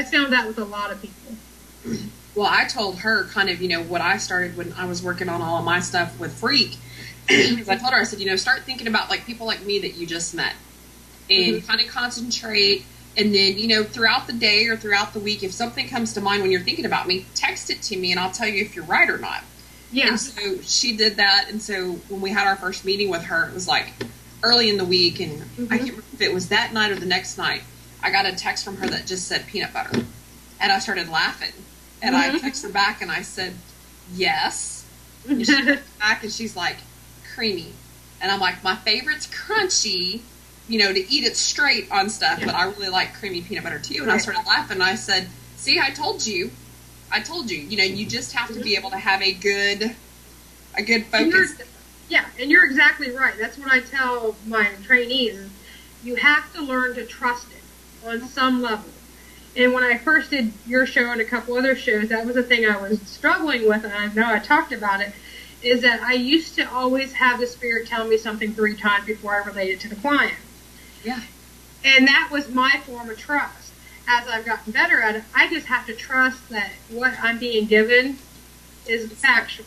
found that with a lot of people. Well, I told her kind of, what I started when I was working on all of my stuff with Freak. Because I told her, I said, start thinking about like people like me that you just met. And kind of concentrate. And then, throughout the day or throughout the week, if something comes to mind when you're thinking about me, text it to me and I'll tell you if you're right or not. Yeah. And so she did that. And so when we had our first meeting with her, it was like early in the week. And I can't remember if it was that night or the next night. I got a text from her that just said peanut butter. And I started laughing. And I texted her back and I said, yes. And she texted back and she's like, creamy. And I'm like, my favorite's crunchy, to eat it straight on stuff. But I really like creamy peanut butter too. And I started laughing and I said, see, I told you. You just have to be able to have a good focus. And you're exactly right. That's what I tell my trainees. Is you have to learn to trust it on some level. And when I first did your show and a couple other shows, that was the thing I was struggling with, and I know I talked about it, is that I used to always have the spirit tell me something 3 times before I relayed it to the client. Yeah. And that was my form of trust. As I've gotten better at it, I just have to trust that what I'm being given is factual.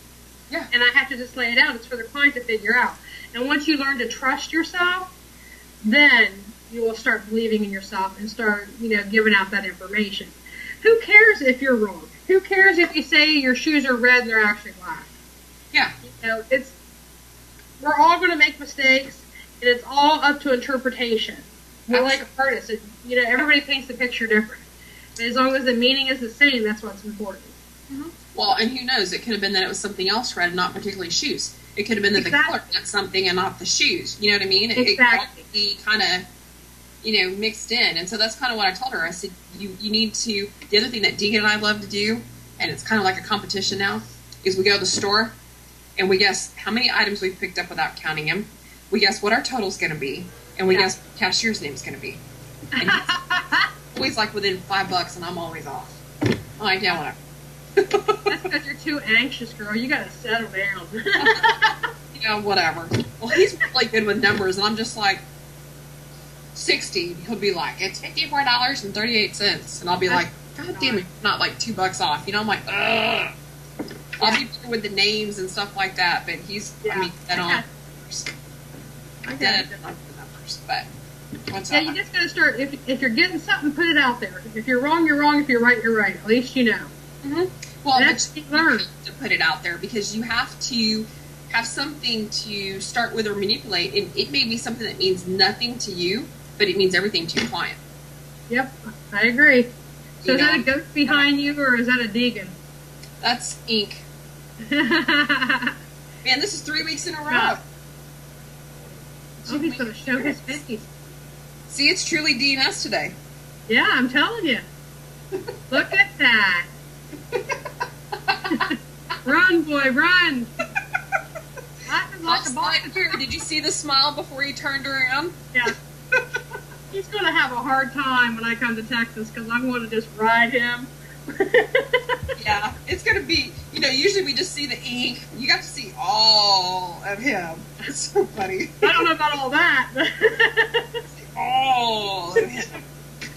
Yeah. And I have to just lay it out. It's for the client to figure out. And once you learn to trust yourself, then you will start believing in yourself and start, giving out that information. Who cares if you're wrong? Who cares if you say your shoes are red and they're actually black? Yeah. We're all going to make mistakes, and it's all up to interpretation. We're like artists. Everybody paints the picture different. And as long as the meaning is the same, that's what's important. Mm-hmm. Well, and who knows? It could have been that it was something else red, not particularly shoes. It could have been that the color meant something and not the shoes. You know what I mean? Exactly. It could be kind of, mixed in. And so that's kind of what I told her. I said, you need to, the other thing that Deegan and I love to do, and it's kind of like a competition now, is we go to the store and we guess how many items we've picked up without counting them. We guess what our total's going to be. And we guess what the cashier's name's going to be. And he's always like within $5 and I'm always off. I'm like, yeah, whatever. That's because you're too anxious, girl. You got to settle down. Yeah, whatever. Well, he's really good with numbers, and I'm just like, 60. He'll be like, it's $54.38. And I'll be like, God damn it, not like $2 off. I'm like, ugh. I'll be better with the names and stuff like that, but he's, dead on. Dead on the numbers, but what's up? You just got to start, if you're getting something, put it out there. If you're wrong, you're wrong. If you're right, you're right. At least you know. Mm-hmm. Well, that's but you learn to put it out there because you have to have something to start with or manipulate, and it may be something that means nothing to you, but it means everything to your client. Yep, I agree. So is that a ghost behind you, or is that a Deegan? That's ink. Man, this is 3 weeks in a row. Oh, he's going to show his face. See, it's truly DNS today. Yeah, I'm telling you. Look at that. Run, boy, run. Did you see the smile before he turned around? Yeah. He's going to have a hard time when I come to Texas because I'm going to just ride him. Yeah, it's going to be, usually we just see the ink. You got to see all of him. It's so funny. I don't know about all that. All of him.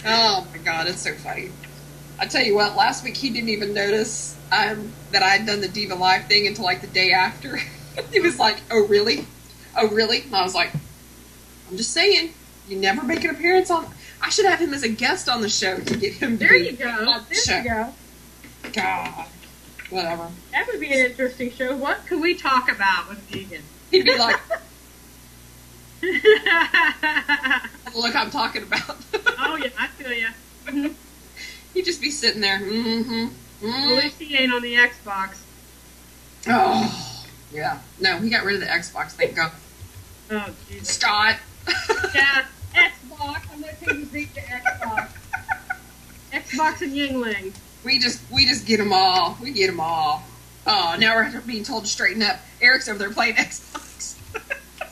Oh my God, it's so funny. I tell you what, last week he didn't even notice that I had done the Diva Live thing until like the day after. He was like, oh really? Oh really? And I was like, I'm just saying, you never make an appearance on... I should have him as a guest on the show to get him to There you go. There you go. God. Whatever. That would be an interesting show. What could we talk about with Deegan? He'd be like... Look, I'm talking about. Oh yeah, I feel you. Mm-hmm. He'd just be sitting there. At least he ain't on the Xbox. Oh, yeah. No, he got rid of the Xbox, thank God. Oh, Jesus. Scott. Yeah, Xbox. I'm going to take you to Xbox. Xbox and Yingling. We just get them all. We get them all. Oh, now we're being told to straighten up. Eric's over there playing Xbox.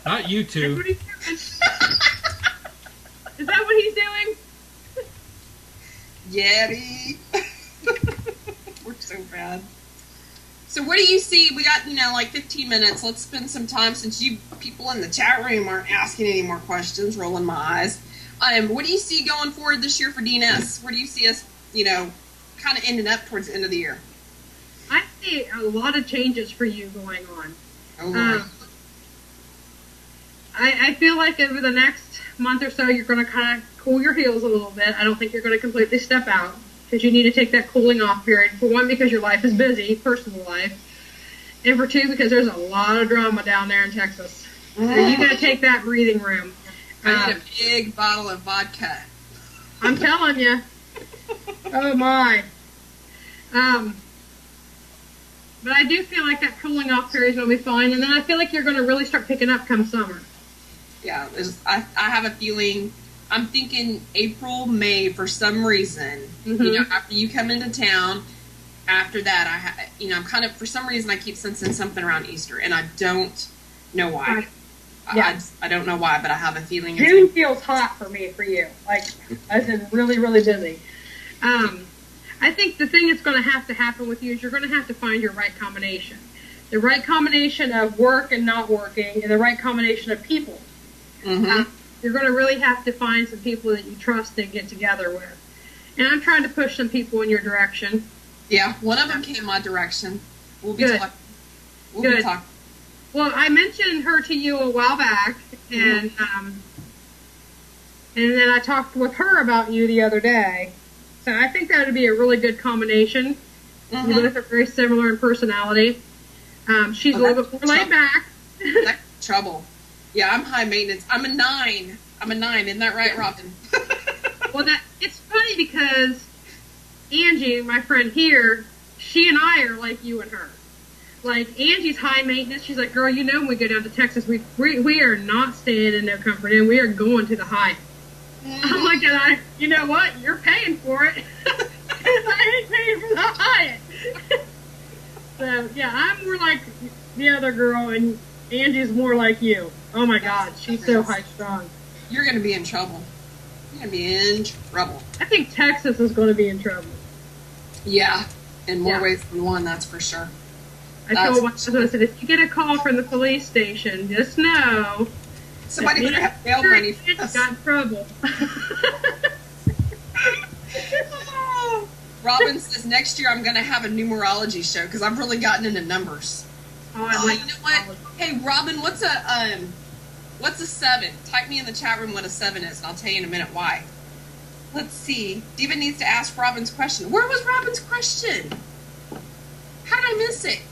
Not you two. Is that what he's doing? Yeti. We're so bad. So what do you see? We got, like 15 minutes. Let's spend some time, since you people in the chat room aren't asking any more questions, rolling my eyes. What do you see going forward this year for DNS? Where do you see us, kind of ending up towards the end of the year? I see a lot of changes for you going on. Oh, my. I feel like over the next month or so, you're going to kind of cool your heels a little bit. I don't think you're going to completely step out, because you need to take that cooling off period. For one, because your life is busy, personal life. And for two, because there's a lot of drama down there in Texas. So you got to take that breathing room. I need a big bottle of vodka. I'm telling you. Oh, my. But I do feel like that cooling off period is going to be fine. And then I feel like you're going to really start picking up come summer. Yeah, I have a feeling, I'm thinking April, May for some reason. Mm-hmm. After you come into town, after that, I'm kind of, for some reason, I keep sensing something around Easter, and I don't know why. Right. Yeah. I don't know why, but I have a feeling. June feels hot for me, for you. Like, as in really, really busy. I think the thing that's going to happen with you is you're going to have to find your right combination. The right combination of work and not working, and the right combination of people. Mm-hmm. You're going to really have to find some people that you trust and get together with. And I'm trying to push some people in your direction. Yeah, one of them came my direction. We'll be Good. talking. Good. Be talking. Well, I mentioned her to you a while back, and then I talked with her about you the other day. So I think that would be a really good combination. Mm-hmm. You both are very similar in personality. She's a little bit more laid back. That's trouble. Yeah, I'm high maintenance. I'm a 9. Isn't that right, Robin? Well, it's funny because Angie, my friend here, she and I are like you and her. Like, Angie's high maintenance. She's like, girl, when we go down to Texas, we are not staying in no comfort inn. We are going to the Hyatt. I'm like, you know what? You're paying for it. I ain't paying for the Hyatt. So, yeah, I'm more like the other girl, and Angie's more like you. Oh, my God. She's so high-strung. You're going to be in trouble. You're going to be in trouble. I think Texas is going to be in trouble. Yeah, in more ways than one, that's for sure. I told my husband, I said, if you get a call from the police station, just know somebody better have bail money for us. Got in trouble. Robin says next year I'm going to have a numerology show because I've really gotten into numbers. Oh, I like you know what? Hey, Robin, what's a 7? Type me in the chat room what a 7 is, and I'll tell you in a minute why. Let's see. Diva needs to ask Robin's question. Where was Robin's question? How did I miss it?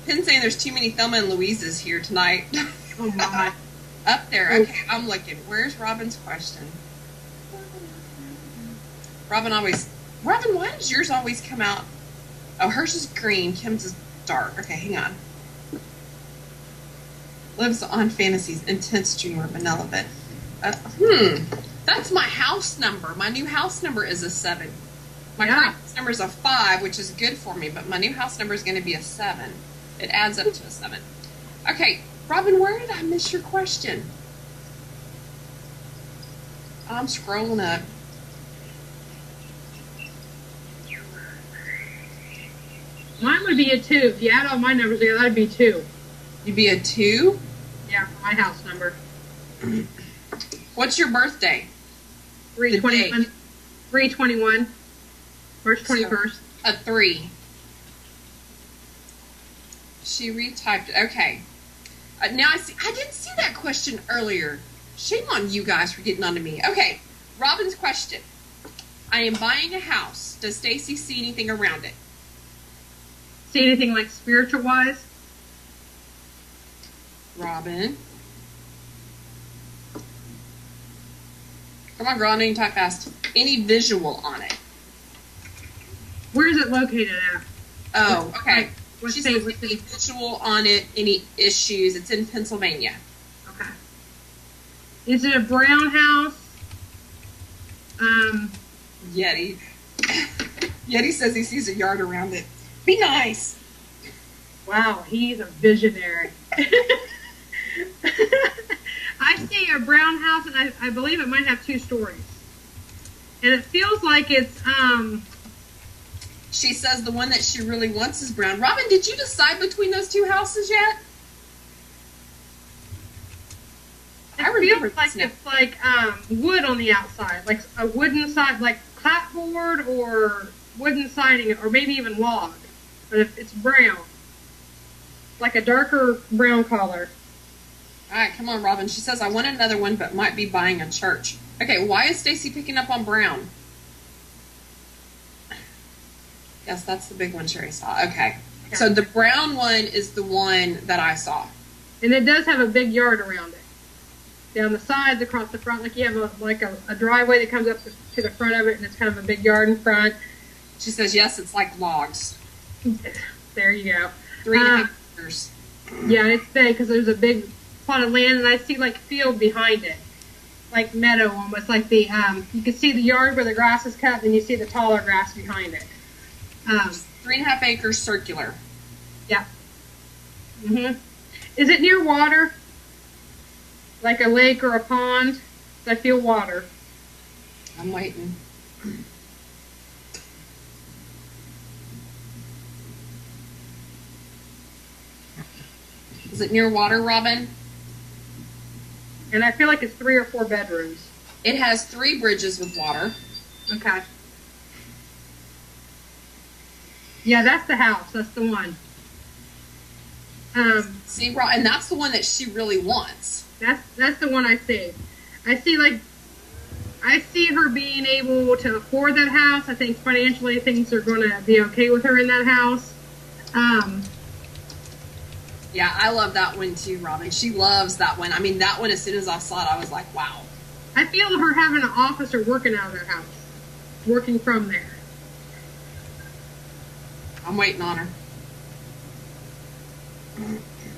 Pin saying there's too many Thelma and Louises here tonight. Oh, my. Up there. Okay, I'm looking. Where's Robin's question? Robin, why does yours always come out? Oh, hers is green. Kim's is dark. Okay, hang on. Lives on fantasies. Intense dreamer. Benevolent. That's my house number. My new house number is a 7. My current house number is a 5, which is good for me, but my new house number is going to be a 7. It adds up to a 7. Okay, Robin, where did I miss your question? I'm scrolling up. Mine would be a 2. If you add all my numbers together, that'd be 2. You'd be a 2? Yeah, for my house number. What's your birthday? 3/21. 3/21. March 21st. So, a 3. She retyped it. Okay. Now I see. I didn't see that question earlier. Shame on you guys for getting onto me. Okay. Robin's question. I am buying a house. Does Stacy see anything around it? See anything like spiritual wise? Robin. Come on, girl. I know you talk fast. Any visual on it? Where is it located at? Oh, okay. What She state? says any visual on it, any issues. It's in Pennsylvania. Okay. Is it a brown house? Yeti. Yeti says he sees a yard around it. Be nice. Wow, he's a visionary. I see a brown house, and I believe it might have 2 stories. And it feels like it's, She says the one that she really wants is brown. Robin, did you decide between those 2 houses yet? it feels like it's like wood on the outside, like a wooden side, like clapboard or wooden siding, or maybe even log. But if it's brown, like a darker brown color. All right, come on, Robin. She says, I want another one, but might be buying a church. Okay, why is Stacy picking up on brown? Yes, that's the big one Sherry saw. Okay. So the brown one is the one that I saw. And it does have a big yard around it. Down the sides, across the front, like you have a driveway that comes up to the front of it, and it's kind of a big yard in front. She says, yes, it's like logs. There you go. 3.5 acres. Yeah, it's big because there's a big plot of land, and I see like field behind it, like meadow almost. Like the you can see the yard where the grass is cut, and you see the taller grass behind it. 3.5 acres circular. Yeah. Is it near water? Like a lake or a pond? I feel water. I'm waiting. Is it near water, Robin? And I feel like it's 3 or 4 bedrooms. It has 3 bridges with water. Okay. Yeah, that's the house. That's the one. See, and that's the one that she really wants. That's the one I see. I see her being able to afford that house. I think financially things are going to be okay with her in that house. Yeah, I love that one too, Robin. She loves that one. I mean, that one, as soon as I saw it, I was like, wow. I feel her having an office or working out of their house. Working from there. I'm waiting on her.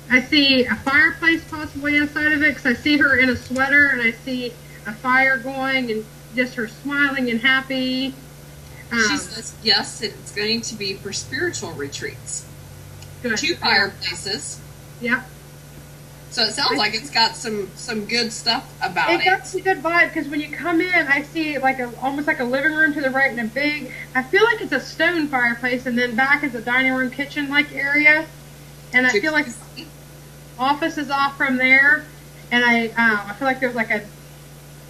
I see a fireplace possibly inside of it because I see her in a sweater and I see a fire going and just her smiling and happy. She says, yes, it's going to be for spiritual retreats. Good. 2 fireplaces. Yep. So it sounds like it's got some good stuff about it. It got some good vibe because when you come in, I see like almost like a living room to the right and a big. I feel like it's a stone fireplace, and then back is a dining room, kitchen like area, and I feel like office is off from there, and I feel like there's like it's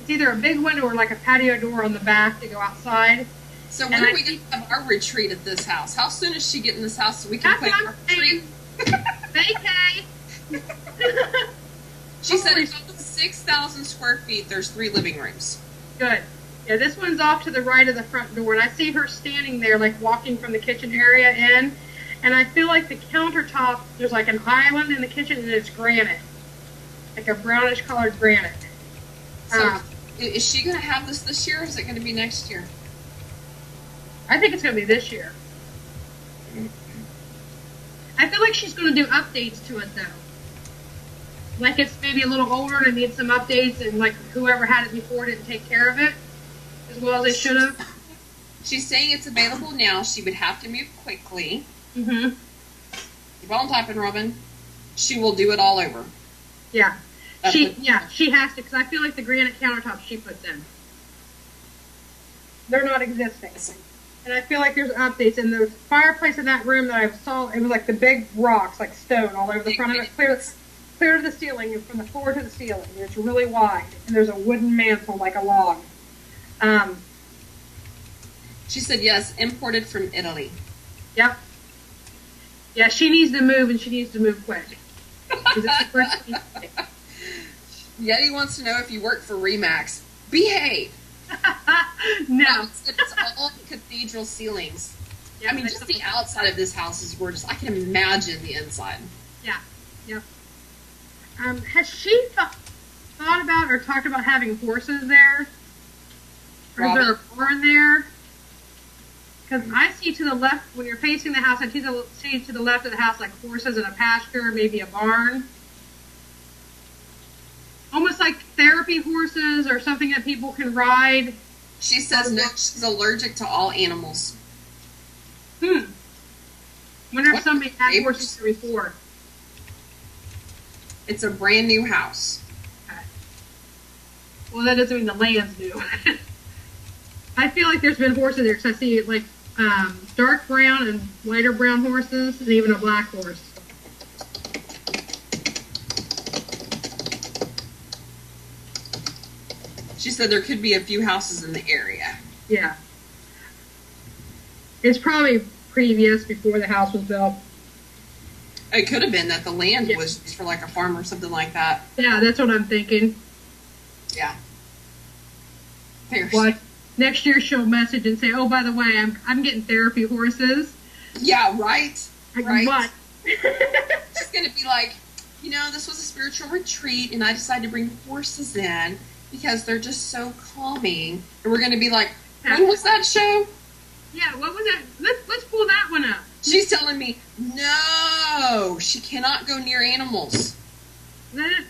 either a big window or like a patio door on the back to go outside. So when are we going to have our retreat at this house? How soon is she getting this house so we can plan our retreat? Vacay. She said it's up to 6,000 square feet. There's 3 living rooms. Good. Yeah, this one's off to the right of the front door, and I see her standing there, like walking from the kitchen area in, and I feel like the countertop, there's like an island in the kitchen, and it's granite, like a brownish colored granite. So is she going to have this year, or is it going to be next year? I think it's going to be this year. I feel like she's going to do updates to it, though. Like it's maybe a little older and it needs some updates, and like whoever had it before didn't take care of it as well as they should have. She's saying it's available now. She would have to move quickly. Mm-hmm. Keep on typing, Robin. She will do it all over. Yeah. She has to, because I feel like the granite countertops she puts in, they're not existing. And I feel like there's updates. And the fireplace in that room that I saw, it was like the big rocks, like stone all over the front of it, clear to the ceiling, and from the floor to the ceiling. It's really wide. And there's a wooden mantle, like a log. She said, yes, imported from Italy. Yep. Yeah, she needs to move, and she needs to move quick. It's the first thing. Yeti wants to know if you work for Remax. Behave! No. It's all cathedral ceilings. Yeah, I mean, just the outside of this house is gorgeous. I can imagine the inside. Yeah. Yep. Has she thought about or talked about having horses there? Or is there a barn there? Because I see to the left, when you're facing the house, I see to the left of the house like horses in a pasture, maybe a barn. Almost like therapy horses or something that people can ride. She says no, she's allergic to all animals. Wonder if What somebody had neighbors? horses here before. It's a brand new house. Okay. Well, that doesn't mean the land's new. I feel like there's been horses there because I see like dark brown and lighter brown horses, and even a black horse. She said there could be a few houses in the area. Yeah. It's probably previous, before the house was built. It could have been that the land Yeah. was used for like a farm or something like that. Yeah, that's what I'm thinking. Yeah. There's, What? Next year she'll message and say, "Oh, by the way, I'm getting therapy horses." Yeah, right? Like, Right. what? She's going to be like, you know, this was a spiritual retreat, and I decided to bring horses in because they're just so calming. And we're going to be like, when was that show? Yeah, what was that? Let's pull that one up. She's telling me, no, she cannot go near animals.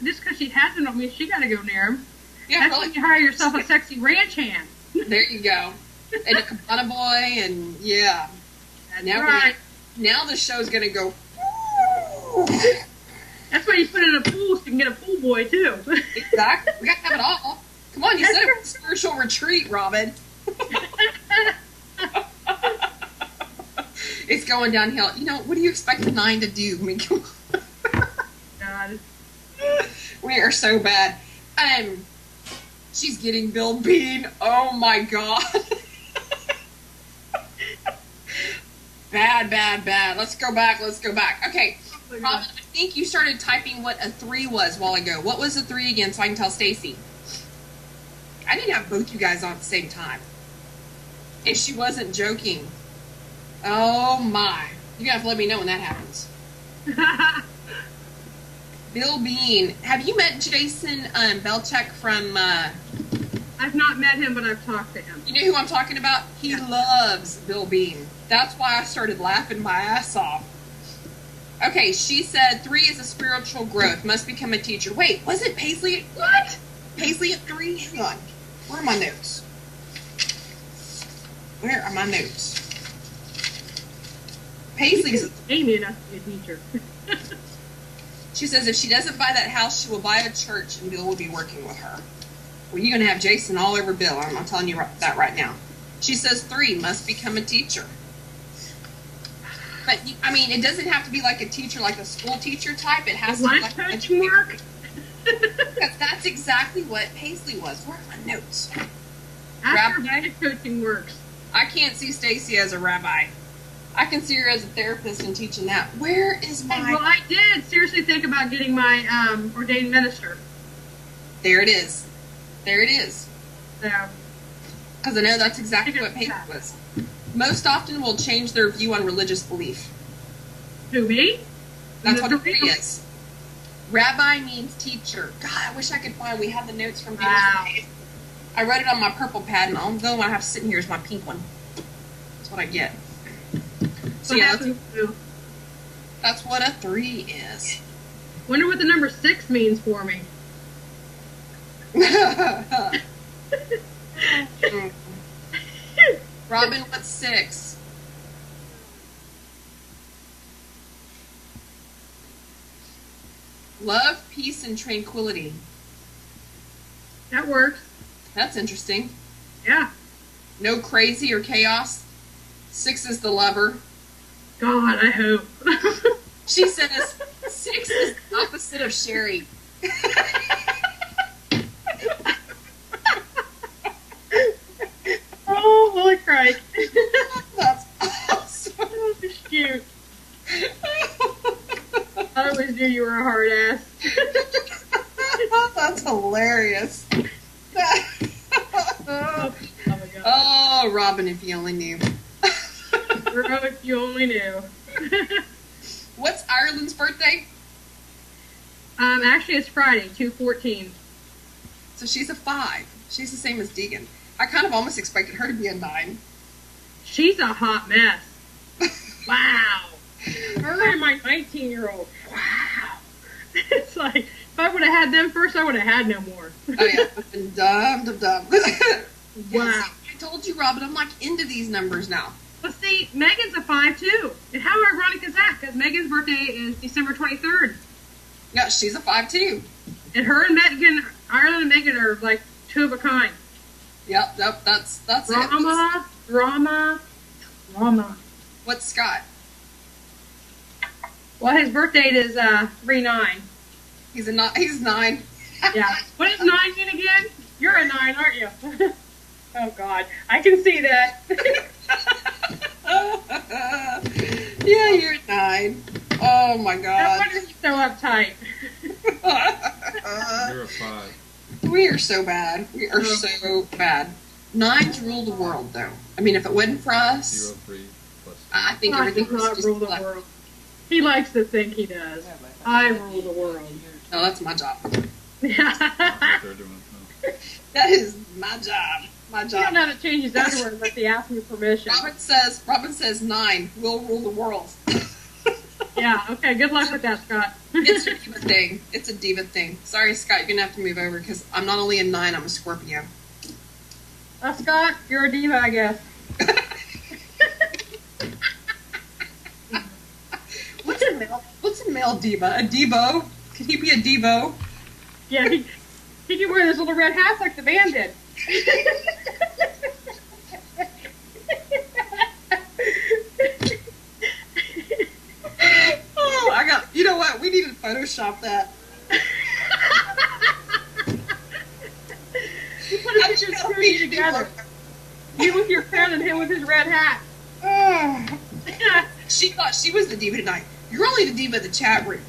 Just because she has them don't mean she got to go near them. Yeah, That's really. when you hire yourself a sexy ranch hand. There you go. And a cabana boy, and yeah. That's Now, right. now the show's going to go, That's why you put it in a pool so you can get a pool boy, too. exactly. We got to have it all. Come on, you said it was a spiritual retreat, Robin. It's going downhill. You know, what do you expect the 9 to do? I mean, come on. God. We are so bad. She's getting Bill Bean. Oh my god. Bad, bad, bad. Let's go back. Okay, Robin, I think you started typing what a 3 was a while ago. What was a 3 again, so I can tell Stacy? I didn't have both you guys on at the same time. If she wasn't joking. Oh my. You're gonna have to let me know when that happens. Bill Bean. Have you met Jason Belchek from... I've not met him, but I've talked to him. You know who I'm talking about? He loves Bill Bean. That's why I started laughing my ass off. Okay, she said 3 is a spiritual growth. Must become a teacher. Wait, was it Paisley? What? Paisley at 3? Hang on. Where are my notes? Where are my notes? Paisley's... Amy enough to be a teacher. She says if she doesn't buy that house, she will buy a church and Bill will be working with her. Well, you're going to have Jason all over Bill. I'm telling you that right now. She says 3 must become a teacher. But, I mean, it doesn't have to be like a teacher, like a school teacher type. It has to be like an coaching work? Because that's exactly what Paisley was. Where are my notes? After life coaching works. I can't see Stacy as a rabbi. I can see her as a therapist and teaching that. Where is my... Well, I did seriously think about getting my ordained minister. There it is. There it is. So, Because I know that's exactly what Paisley was. Most often will change their view on religious belief. who, me? That's what a 3 is. Rabbi means teacher. God, I wish I could find... We have the notes from... Wow. I wrote it on my purple pad, and the only one I have sitting here is my pink one. That's what I get. So What yeah, happens to... that's what a 3 is. Wonder what the number 6 means for me. Robin, what's 6? Love, peace, and tranquility. That works. That's interesting. Yeah. No crazy or chaos. 6 is the lover. God, I hope. She says 6 is the opposite of Sherry. Oh, holy Christ. That's awesome. Oh, shoot. I always knew you were a hard ass. That's hilarious. Oh my God. Oh, Robin, if you only knew. Girl, if you only knew. What's Ireland's birthday? Actually, it's Friday, 2/14. So she's a 5. She's the same as Deegan. I kind of almost expected her to be a 9. She's a hot mess. Wow. Her and my 19-year-old. Wow. It's like, if I would have had them first, I would have had no more. Oh, yeah. Dumb. Wow. I told you, Robin, I'm like into these numbers now. Well, see, Megan's a 5'2". And how ironic is that? Because Megan's birthday is December 23rd. Yeah, she's a 5'2". And her and Megan, Ireland and Megan are like two of a kind. Yep, that's Drama, it. drama. What's Scott? Well, his birth date is 3/9. He's 9. Yeah. What does 9 mean again? You're a 9, aren't you? Oh, God. I can see that. Yeah, you're 9. Oh, my No God. wonder he's so uptight. You're a 5. We are so bad. We are so bad. 9s rule the world, though. I mean, if it wasn't for us, 0, 3, plus. I think I everything do was not just rule the left. world. He likes to think he does. I rule the world. No, that's my job. They're doing it. That is my job. My He don't job. know how to change his underwear unless he asks me permission. Robin says 9 will rule the world. Yeah, okay, good luck with that, Scott. It's a diva thing. It's a diva thing. Sorry, Scott, you're going to have to move over because I'm not only a 9, I'm a Scorpio. Scott, you're a diva, I guess. What's a male diva? A Devo? Can he be a Devo? Yeah, he can wear those little red hats like the band did. Oh, you know what? We need to Photoshop that. You put a picture of two together. You with your pen and him with his red hat. She thought she was the diva tonight. You're only the diva of the chat room.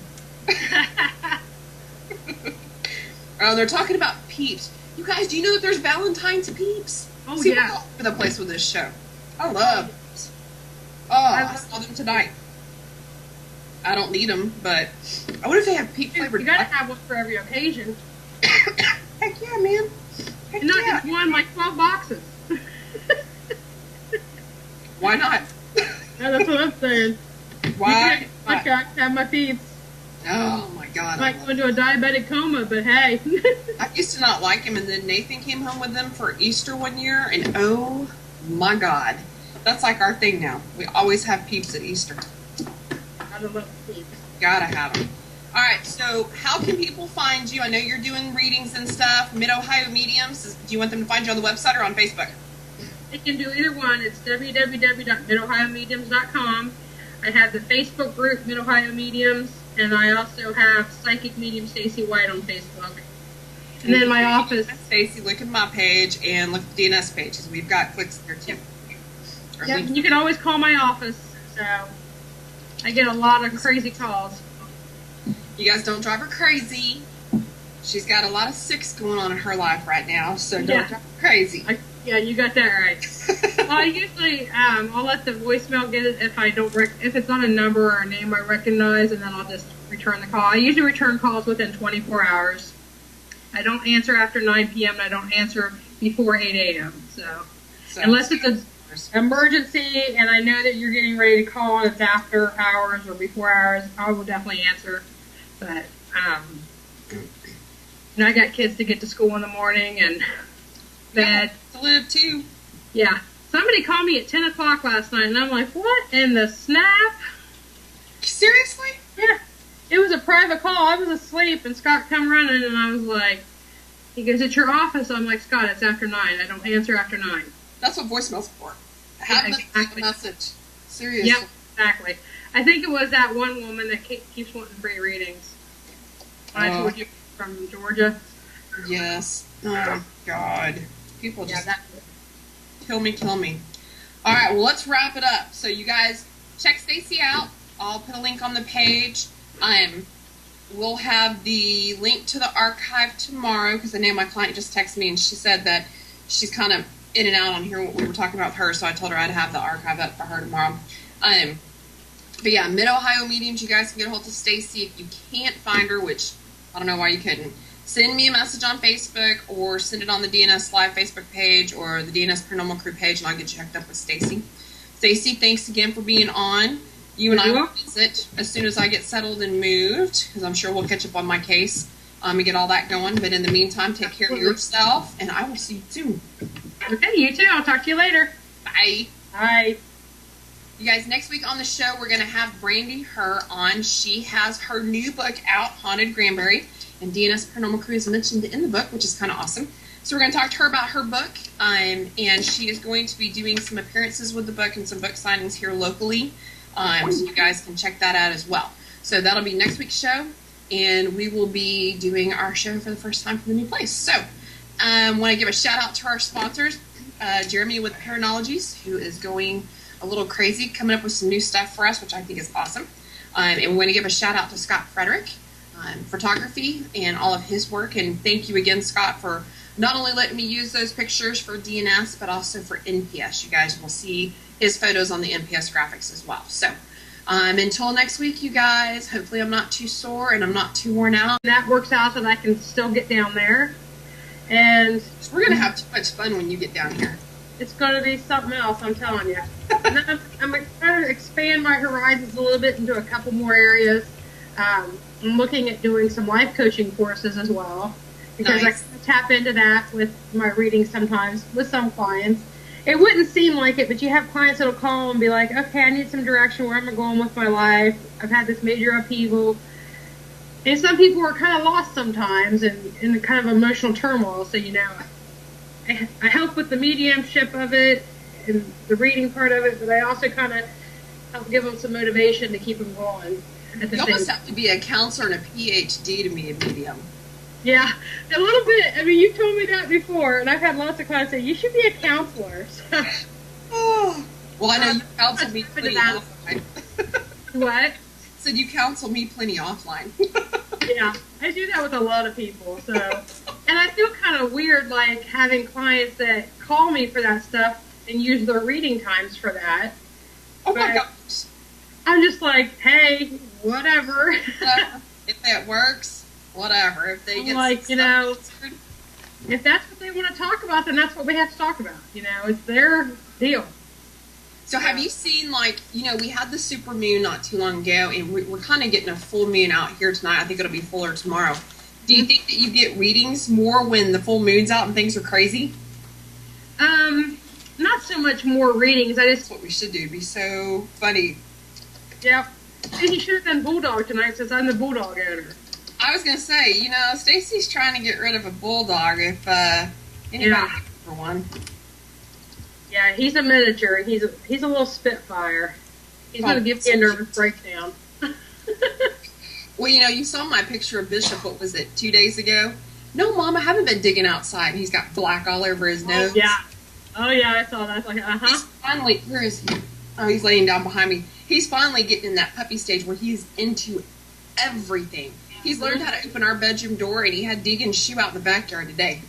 Oh, they're talking about peeps. You guys, do you know that there's Valentine's peeps? Oh, See, yeah. we're all over the place with this show. I love peeps. Oh, I saw them tonight. I don't need them, but I wonder if they have peep flavored. You gotta have one for every occasion. Heck yeah, man. Heck And not yeah. just one, like 12 boxes. Why not? Yeah, that's what I'm saying. Why? I got to have my peeps. Oh my God. I Might love go into a diabetic coma, but hey. I used to not like him, and then Nathan came home with them for Easter one year, and oh my God. That's like our thing now. We always have peeps at Easter. I love peeps. Gotta have them. All right, so how can people find you? I know you're doing readings and stuff. Mid-Ohio Mediums. Do you want them to find you on the website or on Facebook? They can do either one. It's www.midohiomediums.com. I have the Facebook group Mid-Ohio Mediums, and I also have Psychic Medium Stacy White on Facebook. And then my office. Stacy, look at my page and look at the DNS pages. We've got clicks there too. Yep, you can always call my office. So I get a lot of crazy calls. You guys don't drive her crazy. She's got a lot of 6 going on in her life right now, so don't drive her crazy. Yeah, you got that right. Well, I usually I'll let the voicemail get it if I don't if it's not a number or a name I recognize, and then I'll just return the call. I usually return calls within 24 hours. I don't answer after 9 p.m. and I don't answer before 8 a.m. So unless it's an emergency and I know that you're getting ready to call and it's after hours or before hours, I will definitely answer. But I got kids to get to school in the morning and bed. To live too. Yeah. Somebody called me at 10 o'clock last night, and I'm like, what in the snap? Seriously? Yeah. It was a private call. I was asleep, and Scott come running, and I was like, he goes, it's your office. I'm like, Scott, it's after 9. I don't answer after 9. That's what voicemail's for. Have exactly. a message. Seriously. Yep, exactly. I think it was that one woman that keeps wanting free readings. When I told you from Georgia. Yes. Oh, God. People just that kill me. All right, well, let's wrap it up. So you guys check Stacy out. I'll put a link on the page. We'll have the link to the archive tomorrow because I know my client just texted me and she said that she's kind of in and out on hearing what we were talking about with her, so I told her I'd have the archive up for her tomorrow. But yeah, Mid-Ohio Mediums, you guys can get a hold of Stacy. If you can't find her, which I don't know why you couldn't, send me a message on Facebook or send it on the DNS Live Facebook page or the DNS Paranormal Crew page, and I'll get you hooked up with Stacy. Stacy, thanks again for being on. You and I will visit as soon as I get settled and moved, because I'm sure we'll catch up on my case and get all that going. But in the meantime, take care of yourself, and I will see you soon. Okay, you too. I'll talk to you later. Bye. Bye. You guys, next week on the show, we're going to have Brandy Her on. She has her new book out, Haunted Granbury, and DNS Paranormal Crew is mentioned in the book, which is kind of awesome. So we're going to talk to her about her book, and she is going to be doing some appearances with the book and some book signings here locally, so you guys can check that out as well. So that'll be next week's show, and we will be doing our show for the first time from the new place. So I want to give a shout out to our sponsors, Jeremy with Paranologies, who is going a little crazy, coming up with some new stuff for us, which I think is awesome. And we want to give a shout out to Scott Frederick, photography, and all of his work. And thank you again, Scott, for not only letting me use those pictures for DNS, but also for NPS. You guys will see his photos on the NPS graphics as well. So until next week, you guys, hopefully I'm not too sore and I'm not too worn out. That works out so that I can still get down there. And we're going to have too much fun when you get down here. It's going to be something else, I'm telling you. And I'm trying to expand my horizons a little bit into a couple more areas. I'm looking at doing some life coaching courses as well, because nice. I can tap into that with my readings sometimes with some clients. It wouldn't seem like it, but you have clients that'll call and be like, okay, I need some direction. Where am I going with my life? I've had this major upheaval. And some people are kind of lost sometimes and in the kind of emotional turmoil. So, you know, I help with the mediumship of it and the reading part of it, but I also kind of help give them some motivation to keep them going. You almost have to be a counselor and a PhD to be a medium. Yeah, a little bit. I mean, you told me that before, and I've had lots of clients say, you should be a counselor. Oh. Well, I know you counsel me plenty offline. What? Said you counsel me plenty offline. Yeah, I do that with a lot of people. So, and I feel kind of weird, like, having clients that call me for that stuff and use their reading times for that. Oh, my gosh. I'm just like, hey, whatever. If that works, whatever. If they get like, you know, if that's what they want to talk about, then that's what we have to talk about. You know, it's their deal. So have you seen, like, you know, we had the super moon not too long ago, and we're kind of getting a full moon out here tonight. I think it'll be fuller tomorrow. Do you think that you get readings more when the full moon's out and things are crazy? Not so much more readings. That's what we should do. It'd be so funny. Yeah. And you should have done Bulldog tonight since I'm the Bulldog owner. I was going to say, you know, Stacy's trying to get rid of a Bulldog if anybody for one. Yeah, he's a miniature. He's a little Spitfire. He's going to give me a nervous breakdown. Well, you know, you saw my picture of Bishop, what was it, 2 days ago? No, Mom, I haven't been digging outside. He's got black all over his nose. Oh, yeah, I saw that. Like, He's finally, where is he? Oh, he's laying down behind me. He's finally getting in that puppy stage where he's into everything. He's learned how to open our bedroom door, and he had Deegan's shoe out in the backyard today.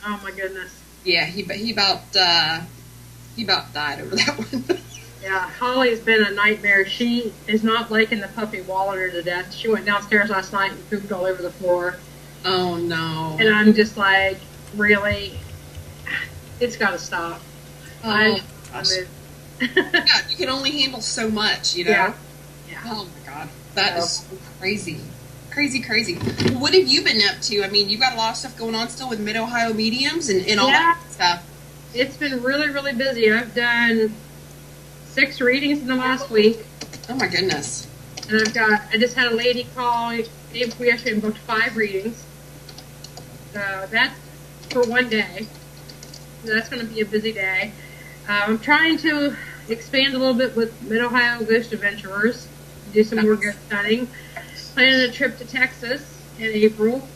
Oh, my goodness. Yeah, he about died over that one. Yeah, Holly's been a nightmare. She is not liking the puppy wallowing her to death. She went downstairs last night and pooped all over the floor. Oh, no. And I'm just like, really? It's got to stop. Oh, gosh. Yeah, you can only handle so much, you know? Yeah. Oh, my God. That is so crazy. Crazy. What have you been up to? I mean, you've got a lot of stuff going on still with Mid-Ohio Mediums and all that stuff. It's been really, really busy. I've done 6 readings in the last week. Oh, my goodness. And I just had a lady call. We actually booked 5 readings. So that's for one day. So that's going to be a busy day. I'm trying to expand a little bit with Mid-Ohio Ghost Adventurers. Do some more ghost hunting. Planning a trip to Texas in April.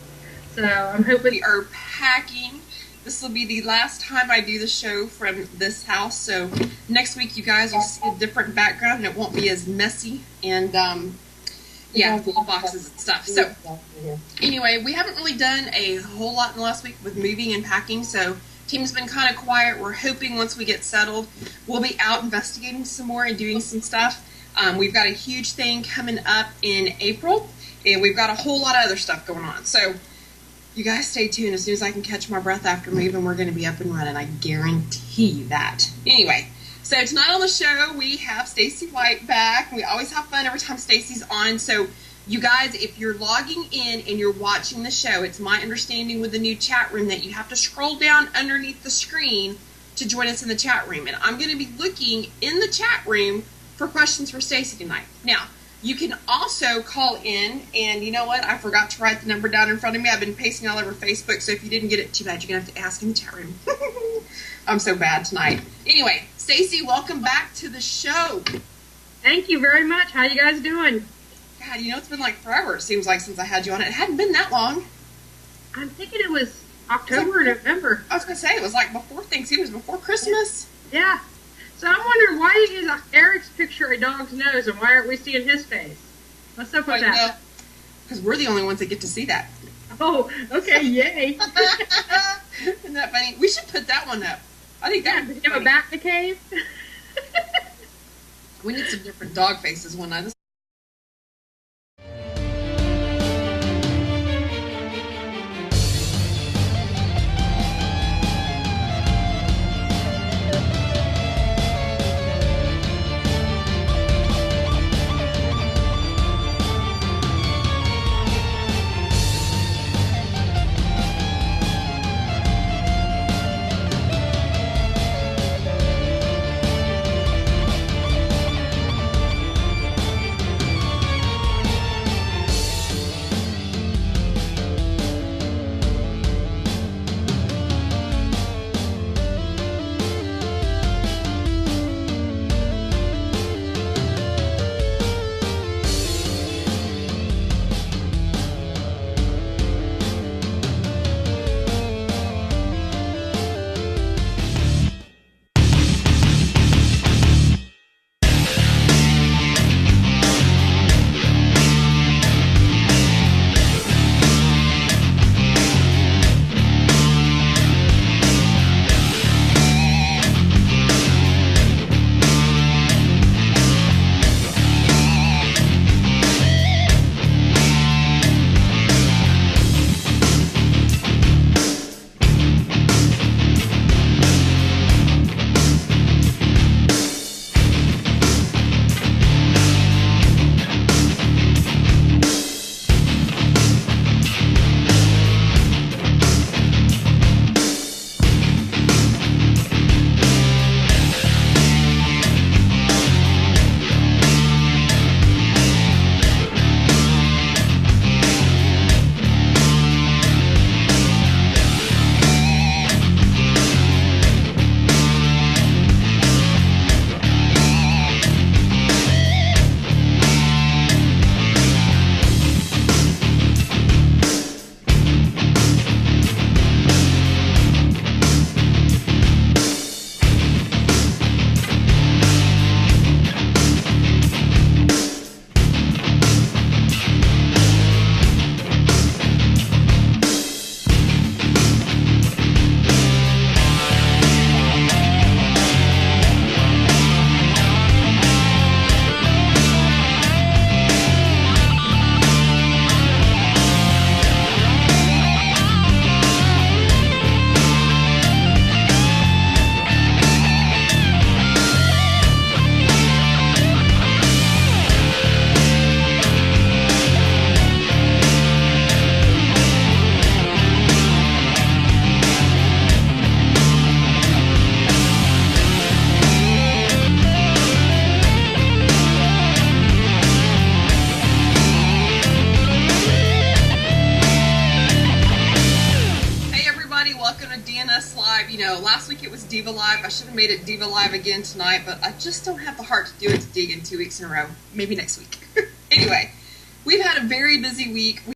So I'm hoping... We are packing. This will be the last time I do the show from this house. So next week you guys will see a different background and it won't be as messy. And, full boxes and stuff. So anyway, we haven't really done a whole lot in the last week with moving and packing. So team's been kind of quiet. We're hoping once we get settled, we'll be out investigating some more and doing some stuff. We've got a huge thing coming up in April, and we've got a whole lot of other stuff going on. So you guys stay tuned. As soon as I can catch my breath after moving, we're going to be up and running. I guarantee you that. Anyway, so tonight on the show, we have Stacy White back. We always have fun every time Stacy's on. So you guys, if you're logging in and you're watching the show, it's my understanding with the new chat room that you have to scroll down underneath the screen to join us in the chat room. And I'm going to be looking in the chat room for questions for Stacy tonight. Now, you can also call in, and you know what? I forgot to write the number down in front of me. I've been pasting all over Facebook, so if you didn't get it, too bad. You're going to have to ask in the chat room. I'm so bad tonight. Anyway, Stacy, welcome back to the show. Thank you very much. How you guys doing? God, you know, it's been like forever, it seems like, since I had you on it. It hadn't been that long. I'm thinking it was October or November. I was going to say, it was like before Thanksgiving. It was before Christmas. Yeah. So I'm wondering, why is Eric's picture a dog's nose, and why aren't we seeing his face? What's up with that? Because we're the only ones that get to see that. Oh, okay, yay. Isn't that funny? We should put that one up. I think that would be funny. Back to cave? We need some different dog faces one night. Last week it was Diva Live. I should have made it Diva Live again tonight, but I just don't have the heart to do it to dig in 2 weeks in a row. Maybe next week. Anyway, we've had a very busy week.